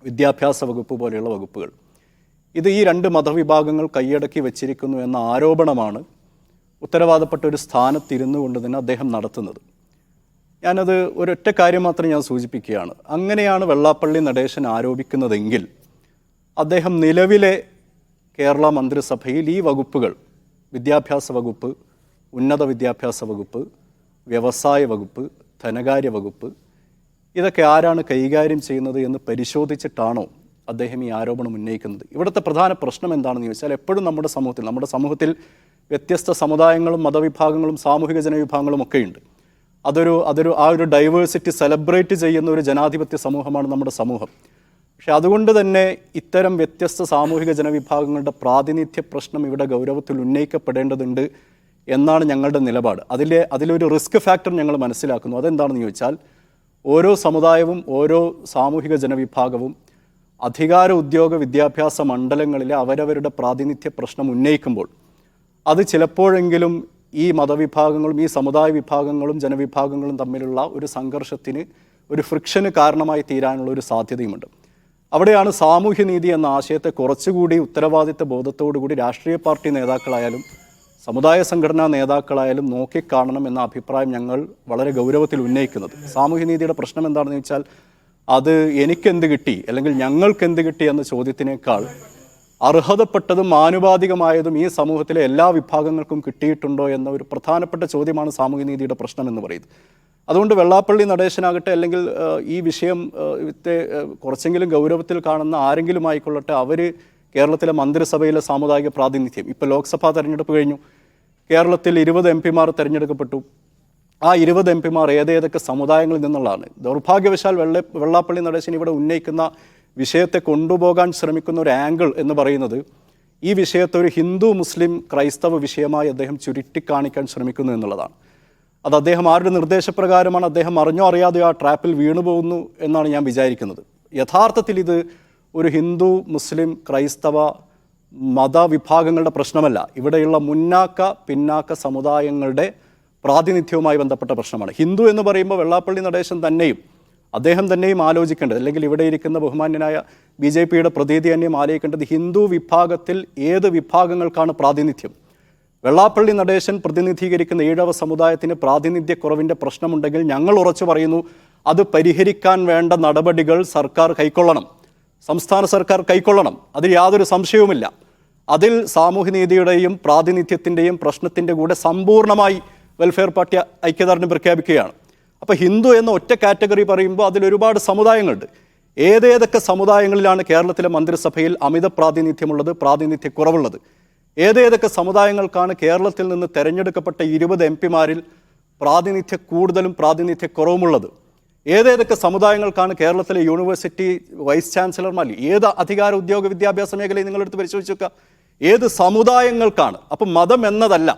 വിദ്യാഭ്യാസ വകുപ്പ് പോലെയുള്ള വകുപ്പുകൾ. ഇത് ഈ 2 മതവിഭാഗങ്ങൾ കൈയടക്കി വച്ചിരിക്കുന്നു എന്ന ആരോപണമാണ് ഉത്തരവാദപ്പെട്ട ഒരു സ്ഥാനത്തിരുന്നു കൊണ്ട് തന്നെ അദ്ദേഹം നടത്തുന്നത്. ഞാനത് ഒരൊറ്റ കാര്യം മാത്രം ഞാൻ സൂചിപ്പിക്കുകയാണ്. അങ്ങനെയാണ് വെള്ളാപ്പള്ളി നടേശൻ ആരോപിക്കുന്നതെങ്കിൽ അദ്ദേഹം നിലവിലെ കേരള മന്ത്രിസഭയിൽ ഈ വകുപ്പുകൾ, വിദ്യാഭ്യാസ വകുപ്പ്, ഉന്നത വിദ്യാഭ്യാസ വകുപ്പ്, വ്യവസായ വകുപ്പ്, ധനകാര്യ വകുപ്പ്, ഇതൊക്കെ ആരാണ് കൈകാര്യം ചെയ്യുന്നത് എന്ന് പരിശോധിച്ചിട്ടാണോ അദ്ദേഹം ഈ ആരോപണം ഉന്നയിക്കുന്നത്? ഇവിടുത്തെ പ്രധാന പ്രശ്നം എന്താണെന്ന് ചോദിച്ചാൽ, എപ്പോഴും നമ്മുടെ സമൂഹത്തിൽ വ്യത്യസ്ത സമുദായങ്ങളും മതവിഭാഗങ്ങളും സാമൂഹിക ജനവിഭാഗങ്ങളും ഒക്കെയുണ്ട്. ആ ഒരു ഡൈവേഴ്സിറ്റി സെലിബ്രേറ്റ് ചെയ്യുന്ന ഒരു ജനാധിപത്യ സമൂഹമാണ് നമ്മുടെ സമൂഹം. പക്ഷെ അതുകൊണ്ട് തന്നെ ഇത്തരം വ്യത്യസ്ത സാമൂഹിക ജനവിഭാഗങ്ങളുടെ പ്രാതിനിധ്യ പ്രശ്നം ഇവിടെ ഗൗരവത്തിൽ ഉന്നയിക്കപ്പെടേണ്ടതുണ്ട് എന്നാണ് ഞങ്ങളുടെ നിലപാട്. അതിലൊരു റിസ്ക് ഫാക്ടർ ഞങ്ങൾ മനസ്സിലാക്കുന്നു. അതെന്താണെന്ന് ചോദിച്ചാൽ, ഓരോ സമുദായവും ഓരോ സാമൂഹിക ജനവിഭാഗവും അധികാര, ഉദ്യോഗ, വിദ്യാഭ്യാസ മണ്ഡലങ്ങളിലെ അവരവരുടെ പ്രാതിനിധ്യ പ്രശ്നം ഉന്നയിക്കുമ്പോൾ അത് ചിലപ്പോഴെങ്കിലും ഈ മതവിഭാഗങ്ങളും ഈ സമുദായ വിഭാഗങ്ങളും ജനവിഭാഗങ്ങളും തമ്മിലുള്ള ഒരു സംഘർഷത്തിന്, ഒരു ഫ്രിക്ഷന് കാരണമായി തീരാനുള്ള ഒരു സാധ്യതയുമുണ്ട്. അവിടെയാണ് സാമൂഹ്യനീതി എന്ന ആശയത്തെ കുറച്ചുകൂടി ഉത്തരവാദിത്ത ബോധത്തോടുകൂടി രാഷ്ട്രീയ പാർട്ടി നേതാക്കളായാലും സമുദായ സംഘടനാ നേതാക്കളായാലും നോക്കിക്കാണണം എന്ന അഭിപ്രായം ഞങ്ങൾ വളരെ ഗൗരവത്തിൽ ഉന്നയിക്കുന്നത്. സാമൂഹ്യനീതിയുടെ പ്രശ്നം എന്താണെന്ന് വെച്ചാൽ, അത് എനിക്കെന്ത് കിട്ടി അല്ലെങ്കിൽ ഞങ്ങൾക്കെന്ത് കിട്ടി എന്ന ചോദ്യത്തിനേക്കാൾ അർഹതപ്പെട്ടതും ആനുപാതികമായതും ഈ സമൂഹത്തിലെ എല്ലാ വിഭാഗങ്ങൾക്കും കിട്ടിയിട്ടുണ്ടോ എന്ന ഒരു പ്രധാനപ്പെട്ട ചോദ്യമാണ് സാമൂഹ്യനീതിയുടെ പ്രശ്നം എന്ന് പറയുന്നത്. അതുകൊണ്ട് വെള്ളാപ്പള്ളി നടേശനാകട്ടെ, അല്ലെങ്കിൽ ഈ വിഷയം കുറച്ചെങ്കിലും ഗൗരവത്തിൽ കാണുന്ന ആരെങ്കിലും ആയിക്കൊള്ളട്ടെ, അവർ കേരളത്തിലെ മന്ത്രിസഭയിലെ സാമുദായിക പ്രാതിനിധ്യം, ഇപ്പോൾ ലോക്സഭാ തെരഞ്ഞെടുപ്പ് കഴിഞ്ഞു, കേരളത്തിൽ 20 MP തിരഞ്ഞെടുക്കപ്പെട്ടു. ആ 20 MP ഏതേതൊക്കെ സമുദായങ്ങളിൽ നിന്നുള്ളതാണ്? ദൗർഭാഗ്യവശാൽ വെള്ളാപ്പള്ളി നടേശൻ ഇവിടെ ഉന്നയിക്കുന്ന വിഷയത്തെ കൊണ്ടുപോകാൻ ശ്രമിക്കുന്ന ഒരു ആംഗിൾ എന്ന് പറയുന്നത് ഈ വിഷയത്തെ ഒരു ഹിന്ദു മുസ്ലിം ക്രൈസ്തവ വിഷയമായി അദ്ദേഹം ചുരുട്ടിക്കാണിക്കാൻ ശ്രമിക്കുന്നു എന്നുള്ളതാണ്. അത് അദ്ദേഹം ആരുടെ നിർദ്ദേശപ്രകാരമാണ്, അദ്ദേഹം അറിഞ്ഞോ അറിയാതെയോ ആ ട്രാപ്പിൽ വീണു പോകുന്നു എന്നാണ് ഞാൻ വിചാരിക്കുന്നത്. യഥാർത്ഥത്തിൽ ഇത് ഒരു ഹിന്ദു, മുസ്ലിം, ക്രൈസ്തവ മതവിഭാഗങ്ങളുടെ പ്രശ്നമല്ല. ഇവിടെയുള്ള പിന്നാക്ക സമുദായങ്ങളുടെ പ്രാതിനിധ്യവുമായി ബന്ധപ്പെട്ട പ്രശ്നമാണ്. ഹിന്ദു എന്ന് പറയുമ്പോൾ വെള്ളാപ്പള്ളി നടേശൻ അദ്ദേഹം തന്നെയും ആലോചിക്കേണ്ടത്, അല്ലെങ്കിൽ ഇവിടെ ഇരിക്കുന്ന ബഹുമാന്യനായ BJPയുടെ പ്രതിനിധി തന്നെയും ആലോചിക്കേണ്ടത്, ഹിന്ദു വിഭാഗത്തിൽ ഏത് വിഭാഗങ്ങൾക്കാണ് പ്രാതിനിധ്യം. വെള്ളാപ്പള്ളി നടേശൻ പ്രതിനിധീകരിക്കുന്ന ഈഴവ സമുദായത്തിന് പ്രാതിനിധ്യക്കുറവിൻ്റെ പ്രശ്നമുണ്ടെങ്കിൽ ഞങ്ങൾ ഉറച്ചു പറയുന്നു, അത് പരിഹരിക്കാൻ വേണ്ട നടപടികൾ സർക്കാർ കൈക്കൊള്ളണം, സംസ്ഥാന സർക്കാർ കൈക്കൊള്ളണം. അതിൽ യാതൊരു സംശയവുമില്ല. അതിൽ സാമൂഹ്യനീതിയുടെയും പ്രാതിനിധ്യത്തിൻ്റെയും പ്രശ്നത്തിൻ്റെ കൂടെ സമ്പൂർണ്ണമായി വെൽഫെയർ പാർട്ടി ഐക്യദാർഢ്യം പ്രഖ്യാപിക്കുകയാണ്. അപ്പോൾ ഹിന്ദു എന്ന ഒറ്റ കാറ്റഗറി പറയുമ്പോൾ അതിലൊരുപാട് സമുദായങ്ങളുണ്ട്. ഏതേതൊക്കെ സമുദായങ്ങളിലാണ് കേരളത്തിലെ മന്ത്രിസഭയിൽ അമിത പ്രാതിനിധ്യമുള്ളത്, പ്രാതിനിധ്യക്കുറവുള്ളത്? ഏതേതൊക്കെ സമുദായങ്ങൾക്കാണ് കേരളത്തിൽ നിന്ന് തെരഞ്ഞെടുക്കപ്പെട്ട 20 MP-മാരിൽ പ്രാതിനിധ്യ കൂടുതലും പ്രാതിനിധ്യക്കുറവുമുള്ളത്? ഏതേതൊക്കെ സമുദായങ്ങൾക്കാണ് കേരളത്തിലെ യൂണിവേഴ്സിറ്റി വൈസ് ചാൻസലർമാർ, ഏത് അധികാര ഉദ്യോഗ വിദ്യാഭ്യാസ മേഖലയും നിങ്ങളെടുത്ത് പരിശോധിച്ച് നോക്കുക, ഏത് സമുദായങ്ങൾക്കാണ്? അപ്പം മതം എന്നതല്ല,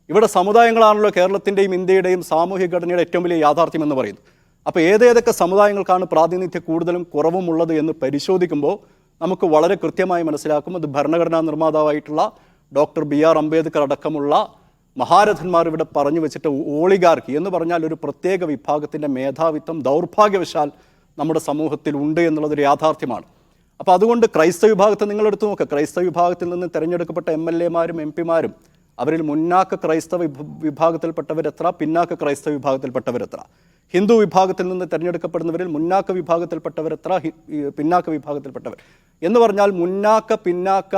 ഇവിടെ സമുദായങ്ങളാണല്ലോ കേരളത്തിൻ്റെയും ഇന്ത്യയുടെയും സാമൂഹിക ഘടനയുടെ ഏറ്റവും വലിയ യാഥാർത്ഥ്യം എന്ന് പറയുന്നത്. അപ്പോൾ ഏതേതൊക്കെ സമുദായങ്ങൾക്കാണ് പ്രാതിനിധ്യം കൂടുതലും കുറവുമുള്ളത് എന്ന് പരിശോധിക്കുമ്പോൾ നമുക്ക് വളരെ കൃത്യമായി മനസ്സിലാക്കും, അത് ഭരണഘടനാ നിർമ്മാതാവായിട്ടുള്ള ഡോക്ടർ BR അംബേദ്കർ അടക്കമുള്ള മഹാരഥന്മാർ ഇവിടെ പറഞ്ഞു വെച്ചിട്ട് ഓളിഗാർക്കി എന്ന് പറഞ്ഞാൽ ഒരു പ്രത്യേക വിഭാഗത്തിൻ്റെ മേധാവിത്വം ദൗർഭാഗ്യവശാൽ നമ്മുടെ സമൂഹത്തിൽ ഉണ്ട് എന്നുള്ളതൊരു യാഥാർത്ഥ്യമാണ്. അപ്പോൾ അതുകൊണ്ട് ക്രൈസ്തവ വിഭാഗത്തെ നിങ്ങളെടുത്ത് നോക്കുക. ക്രൈസ്തവ വിഭാഗത്തിൽ നിന്ന് തിരഞ്ഞെടുക്കപ്പെട്ട MLA-മാരും MP-മാരും അവരിൽ മുന്നാക്ക ക്രൈസ്തവ വിഭാഗത്തിൽപ്പെട്ടവരെത്ര, പിന്നാക്ക ക്രൈസ്തവ വിഭാഗത്തിൽപ്പെട്ടവരെത്ര? ഹിന്ദു വിഭാഗത്തിൽ നിന്ന് തിരഞ്ഞെടുക്കപ്പെടുന്നവരിൽ മുന്നാക്ക വിഭാഗത്തിൽപ്പെട്ടവരെത്ര, പിന്നാക്ക വിഭാഗത്തിൽപ്പെട്ടവർ എന്ന് പറഞ്ഞാൽ പിന്നാക്ക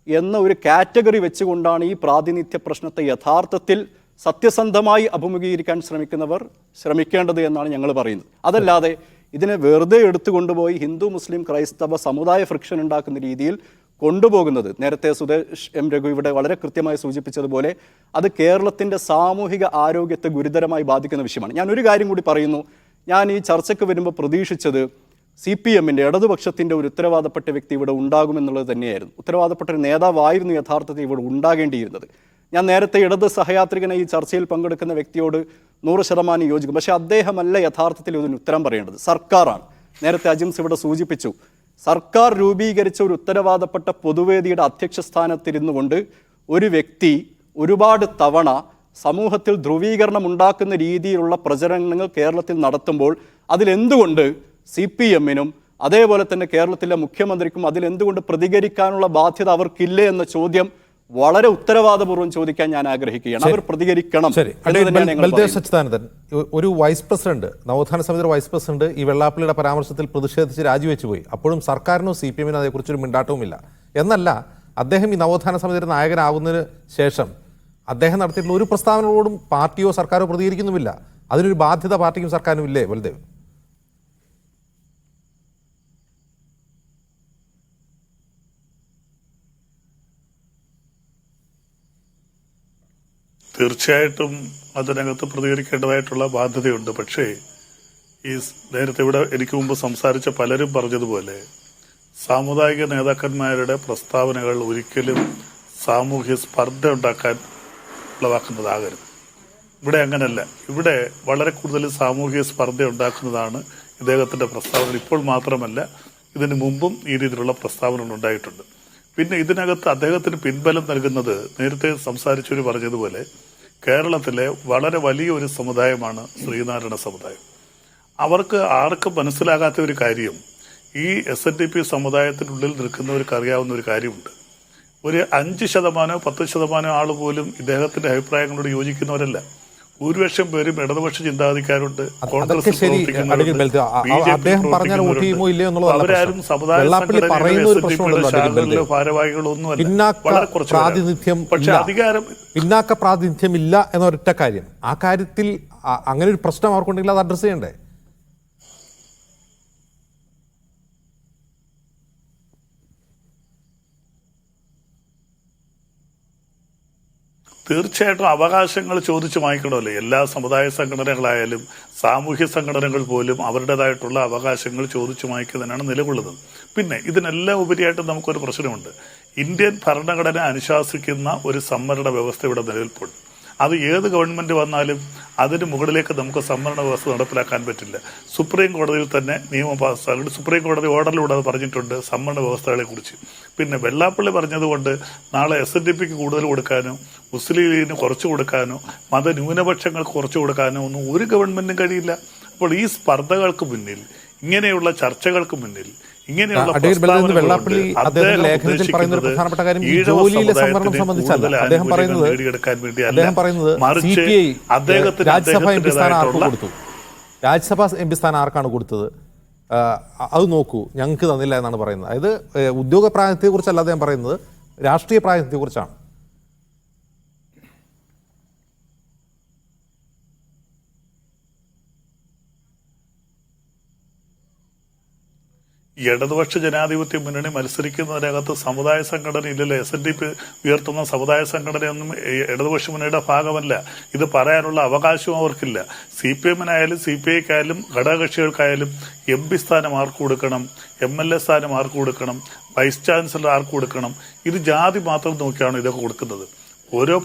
എന്ന ഒരു കാറ്റഗറി വെച്ചുകൊണ്ടാണ് ഈ പ്രാതിനിധ്യ പ്രശ്നത്തെ യഥാർത്ഥത്തിൽ സത്യസന്ധമായി അഭിമുഖീകരിക്കാൻ ശ്രമിക്കുന്നവർ ശ്രമിക്കേണ്ടത് എന്നാണ് ഞങ്ങൾ പറയുന്നത്. അതല്ലാതെ ഇതിനെ വെറുതെ എടുത്തുകൊണ്ടുപോയി ഹിന്ദു, മുസ്ലിം, ക്രൈസ്തവ സമുദായ ഫ്രിക്ഷൻ ഉണ്ടാക്കുന്ന രീതിയിൽ കൊണ്ടുപോകുന്നത്, നേരത്തെ സുദേശ് M. രഘു ഇവിടെ വളരെ കൃത്യമായി സൂചിപ്പിച്ചതുപോലെ, അത് കേരളത്തിൻ്റെ സാമൂഹിക ആരോഗ്യത്തെ ഗുരുതരമായി ബാധിക്കുന്ന വിഷയമാണ്. ഞാൻ ഒരു കാര്യം കൂടി പറയുന്നു. ഞാൻ ഈ ചർച്ചയ്ക്ക് വരുമ്പോൾ പ്രതീക്ഷിച്ചത് CPM-ൻ്റെ ഇടതുപക്ഷത്തിൻ്റെ ഒരു ഉത്തരവാദപ്പെട്ട വ്യക്തി ഇവിടെ ഉണ്ടാകുമെന്നുള്ളത് തന്നെയായിരുന്നു. ഉത്തരവാദപ്പെട്ട ഒരു നേതാവായിരുന്നു യഥാർത്ഥത്തിൽ ഇവിടെ ഉണ്ടാകേണ്ടിയിരുന്നത്. ഞാൻ നേരത്തെ ഇടത് സഹയാത്രികനെ ഈ ചർച്ചയിൽ പങ്കെടുക്കുന്ന വ്യക്തിയോട് 100% യോജിക്കും. പക്ഷേ അദ്ദേഹമല്ല യഥാർത്ഥത്തിൽ ഇതിന് ഉത്തരം പറയേണ്ടത്, സർക്കാരാണ്. നേരത്തെ അജിംസ് ഇവിടെ സൂചിപ്പിച്ചു, സർക്കാർ രൂപീകരിച്ച ഒരു ഉത്തരവാദപ്പെട്ട പൊതുവേദിയുടെ അധ്യക്ഷ സ്ഥാനത്തിരുന്നു കൊണ്ട് ഒരു വ്യക്തി ഒരുപാട് തവണ സമൂഹത്തിൽ ധ്രുവീകരണം ഉണ്ടാക്കുന്ന രീതിയിലുള്ള പ്രചരണങ്ങൾ കേരളത്തിൽ നടത്തുമ്പോൾ അതിലെന്തുകൊണ്ട് CPM-നും അതേപോലെ തന്നെ കേരളത്തിലെ മുഖ്യമന്ത്രിക്കും അതിലെന്തുകൊണ്ട് പ്രതികരിക്കാനുള്ള ബാധ്യത അവർക്കില്ലേ എന്ന ചോദ്യം വളരെ ഉത്തരവാദപൂർവ്വം ചോദിക്കാൻ ഞാൻ ആഗ്രഹിക്കുകയാണ്. അവർ പ്രതികരിക്കണം. സച്ചിദാനന്ദൻ, ഒരു വൈസ് പ്രസിഡന്റ്, നവോത്ഥാന സമിതിയുടെ വൈസ് പ്രസിഡന്റ് ഈ വെള്ളാപ്പള്ളിയുടെ പരാമർശത്തിൽ പ്രതിഷേധിച്ച് രാജിവെച്ചു പോയി. അപ്പോഴും സർക്കാരിനോ CPM-നോ അതേക്കുറിച്ചൊരു മിണ്ടാട്ടവുമില്ല. എന്നല്ല, അദ്ദേഹം ഈ നവോത്ഥാന സമിതിയുടെ നായകനാകുന്നതിന് ശേഷം അദ്ദേഹം നടത്തിയിട്ടുള്ള ഒരു പ്രസ്താവനകളോടും പാർട്ടിയോ സർക്കാരോ പ്രതികരിക്കുന്നുമില്ല. അതിനൊരു ബാധ്യത പാർട്ടിക്കും സർക്കാരിനും ഇല്ലേ ബൽദേവ്? തീർച്ചയായിട്ടും അതിനകത്ത് പ്രതികരിക്കേണ്ടതായിട്ടുള്ള ബാധ്യതയുണ്ട്. പക്ഷേ ഈ നേരത്തെ ഇവിടെ എനിക്ക് മുമ്പ് സംസാരിച്ച പലരും പറഞ്ഞതുപോലെ സാമുദായിക നേതാക്കന്മാരുടെ പ്രസ്താവനകൾ ഒരിക്കലും സാമൂഹ്യ സ്പർദ്ധ ഉണ്ടാക്കാൻ ഉളവാക്കുന്നതാകരുത്. ഇവിടെ അങ്ങനല്ല. ഇവിടെ വളരെ കൂടുതൽ സാമൂഹ്യ സ്പർദ്ധ ഉണ്ടാക്കുന്നതാണ് ഇദ്ദേഹത്തിന്റെ പ്രസ്താവന. ഇപ്പോൾ മാത്രമല്ല, ഇതിനു മുമ്പും ഈ രീതിയിലുള്ള പ്രസ്താവനകൾ ഉണ്ടായിട്ടുണ്ട്. പിന്നെ ഇതിനകത്ത് അദ്ദേഹത്തിന് പിൻബലം നൽകുന്നത് നേരത്തെ സംസാരിച്ചവർ പറഞ്ഞതുപോലെ കേരളത്തിലെ വളരെ വലിയൊരു സമുദായമാണ് ശ്രീനാരായണ സമുദായം. അവർക്ക് ആർക്കും മനസ്സിലാകാത്ത ഒരു കാര്യം, ഈ SNDP സമുദായത്തിനുള്ളിൽ നിൽക്കുന്നവർക്ക് അറിയാവുന്ന ഒരു കാര്യമുണ്ട്. ഒരു 5%, 10% ആൾ പോലും ഇദ്ദേഹത്തിന്റെ അഭിപ്രായങ്ങളോട് യോജിക്കുന്നവരല്ല. 100,000 പേരും ഇടതുപക്ഷ ചിന്താഗതിക്കാരുണ്ട്, കോൺഗ്രസ് അവരാരും സമുദായ സംഘടനയിലെ ഭാരവാഹികളൊന്നും അല്ല, വളരെ കുറച്ച്. പക്ഷെ അധികാരം പിന്നാക്ക പ്രാതിനിധ്യമില്ല എന്നൊരൊറ്റ കാര്യം, ആ കാര്യത്തിൽ അങ്ങനെ ഒരു പ്രശ്നം അവർക്കുണ്ടെങ്കിൽ അത് അഡ്രസ് ചെയ്യണ്ടേ? തീർച്ചയായിട്ടും അവകാശങ്ങൾ ചോദിച്ചു വാങ്ങിക്കണമല്ലോ. എല്ലാ സമുദായ സംഘടനകളായാലും സാമൂഹ്യ സംഘടനകൾ പോലും അവരുടേതായിട്ടുള്ള അവകാശങ്ങൾ ചോദിച്ചു വാങ്ങിക്കുന്നതിനാണ് നിലകൊള്ളുന്നത്. പിന്നെ ഇതിനെല്ലാം ഉപരിയായിട്ട് നമുക്കൊരു പ്രശ്നമുണ്ട്. ഇന്ത്യൻ ഭരണഘടന അനുശാസിക്കുന്ന ഒരു സംവരണ വ്യവസ്ഥ ഇവിടെ നിലനിൽപ്പുണ്ട്. അത് ഏത് ഗവൺമെന്റ് വന്നാലും അതിന് മുകളിലേക്ക് നമുക്ക് സംവരണ വ്യവസ്ഥ നടപ്പിലാക്കാൻ പറ്റില്ല. സുപ്രീം കോടതിയിൽ തന്നെ നിയമം പാസ്സാക്കി, സുപ്രീം കോടതി ഓർഡറിലൂടെ അത് പറഞ്ഞിട്ടുണ്ട് സംവരണ വ്യവസ്ഥകളെ കുറിച്ച്. പിന്നെ വെള്ളാപ്പള്ളി പറഞ്ഞതുകൊണ്ട് നാളെ SNDPക്ക് കൂടുതൽ കൊടുക്കാനോ മുസ്ലിം ലീഗിന് കുറച്ച് കൊടുക്കാനോ മതന്യൂനപക്ഷങ്ങൾക്ക് കുറച്ച് കൊടുക്കാനോ ഒന്നും ഒരു ഗവൺമെന്റിനും കഴിയില്ല. അപ്പോൾ ഈ സ്പർദ്ധകൾക്ക് മുന്നിൽ, ഇങ്ങനെയുള്ള ചർച്ചകൾക്ക് മുന്നിൽ, ഇങ്ങനെയുള്ള വെള്ളാപ്പള്ളി അദ്ദേഹം ലേഖനത്തിൽ പറയുന്ന ഒരു പ്രധാനപ്പെട്ട കാര്യം ഈ ജോലിയിലെ സംവരണം സംബന്ധിച്ചല്ല. അദ്ദേഹം പറയുന്നത് CPI രാജ്യസഭാ എം പി സ്ഥാനം ആർക്ക് കൊടുത്തു, രാജ്യസഭാ എം പി സ്ഥാനം ആർക്കാണ് കൊടുത്തത്, അത് നോക്കൂ, ഞങ്ങൾക്ക് തന്നില്ല എന്നാണ് പറയുന്നത്. അതായത് ഉദ്യോഗ പ്രാതിനിധ്യത്തെക്കുറിച്ചല്ല അദ്ദേഹം പറയുന്നത്, രാഷ്ട്രീയ പ്രാതിനിധ്യത്തെക്കുറിച്ചാണ്. ഇടതുപക്ഷ ജനാധിപത്യ മുന്നണി മത്സരിക്കുന്നതിനകത്ത് സമുദായ സംഘടന ഇല്ലല്ലോ. SNDP ഉയർത്തുന്ന സമുദായ സംഘടനയൊന്നും ഇടതുപക്ഷ മുന്നണിയുടെ ഭാഗമല്ല. ഇത് പറയാനുള്ള അവകാശവും അവർക്കില്ല. CPM-നായാലും CPI-ക്കായാലും ഘടകകക്ഷികൾക്കായാലും MP സ്ഥാനം ആർക്ക് കൊടുക്കണം, MLA സ്ഥാനം ആർക്ക് കൊടുക്കണം, വൈസ് ചാൻസലർ ആർക്ക് കൊടുക്കണം, ഇത് ജാതി മാത്രം നോക്കിയാണ് ഇതൊക്കെ കൊടുക്കുന്നത്.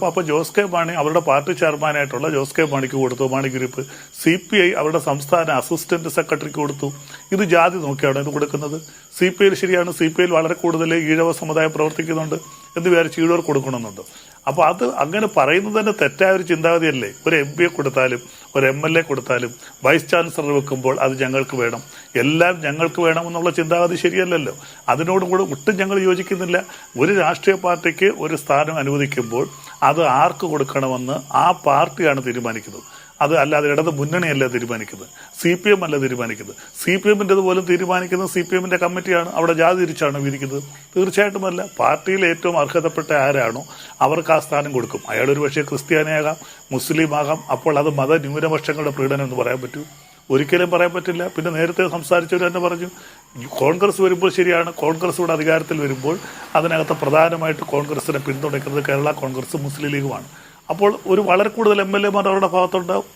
അപ്പോൾ ജോസ് കെ മാണി അവരുടെ പാർട്ടി ചെയർമാനായിട്ടുള്ള ജോസ് കെ മാണിക്ക് കൊടുത്തു, മാണി ഗ്രൂപ്പ്. CPI അവരുടെ സംസ്ഥാന അസിസ്റ്റന്റ് സെക്രട്ടറിക്ക് കൊടുത്തു. ഇത് ജാതി നോക്കിയാണ് ഇത് കൊടുക്കുന്നത്. CPI ശരിയാണ്, CPI വളരെ കൂടുതൽ ഈഴവ സമുദായം പ്രവർത്തിക്കുന്നുണ്ട് എന്ന് വിചാരിച്ച് ഈഴവർ കൊടുക്കണമെന്നുണ്ട്. അപ്പോൾ അത് അങ്ങനെ പറയുന്നത് തന്നെ തെറ്റായ ഒരു ചിന്താഗതിയല്ലേ. ഒരു MP കൊടുത്താലും ഒരു MLA കൊടുത്താലും വൈസ് ചാൻസലർ വെക്കുമ്പോൾ അത് ഞങ്ങൾക്ക് വേണം, എല്ലാം ഞങ്ങൾക്ക് വേണം എന്നുള്ള ചിന്താഗതി ശരിയല്ലല്ലോ. അതിനോടും കൂടെ ഒട്ടും ഞങ്ങൾ യോജിക്കുന്നില്ല. ഒരു രാഷ്ട്രീയ പാർട്ടിക്ക് ഒരു സ്ഥാനം അനുവദിക്കുമ്പോൾ അത് ആർക്ക് കൊടുക്കണമെന്ന് ആ പാർട്ടിയാണ് തീരുമാനിക്കുന്നത്. അത് അല്ലാതെ ഇടത് മുന്നണിയല്ല തീരുമാനിക്കുന്നത്, CPM അല്ല തീരുമാനിക്കുന്നത്. CPM-ൻ്റെത് പോലും തീരുമാനിക്കുന്നത് CPM-ന്റെ കമ്മിറ്റിയാണ്. അവിടെ ജാതി തിരിച്ചാണ് വിധിക്കുന്നത്? തീർച്ചയായിട്ടുമല്ല. പാർട്ടിയിൽ ഏറ്റവും അർഹതപ്പെട്ട ആരാണോ അവർക്ക് ആ സ്ഥാനം കൊടുക്കും. അയാൾ ഒരു പക്ഷേ ക്രിസ്ത്യാനിയാകാം, മുസ്ലിം ആകാം. അപ്പോൾ അത് മതന്യൂനപക്ഷങ്ങളുടെ പ്രീണനം എന്ന് പറയാൻ പറ്റൂ? ഒരിക്കലും പറയാൻ പറ്റില്ല. പിന്നെ നേരത്തെ സംസാരിച്ചവർ തന്നെ പറഞ്ഞു, കോൺഗ്രസ് വരുമ്പോൾ ശരിയാണ്, കോൺഗ്രസ് ഇവിടെ അധികാരത്തിൽ വരുമ്പോൾ അതിനകത്ത് പ്രധാനമായിട്ട് കോൺഗ്രസിനെ പിന്തുണയ്ക്കുന്നത് കേരള കോൺഗ്രസ് മുസ്ലിം ലീഗുമാണ്. അപ്പോൾ ഒരു വളരെ കൂടുതൽ MLA-മാർ അവരുടെ ഭാഗത്തുണ്ടാവും,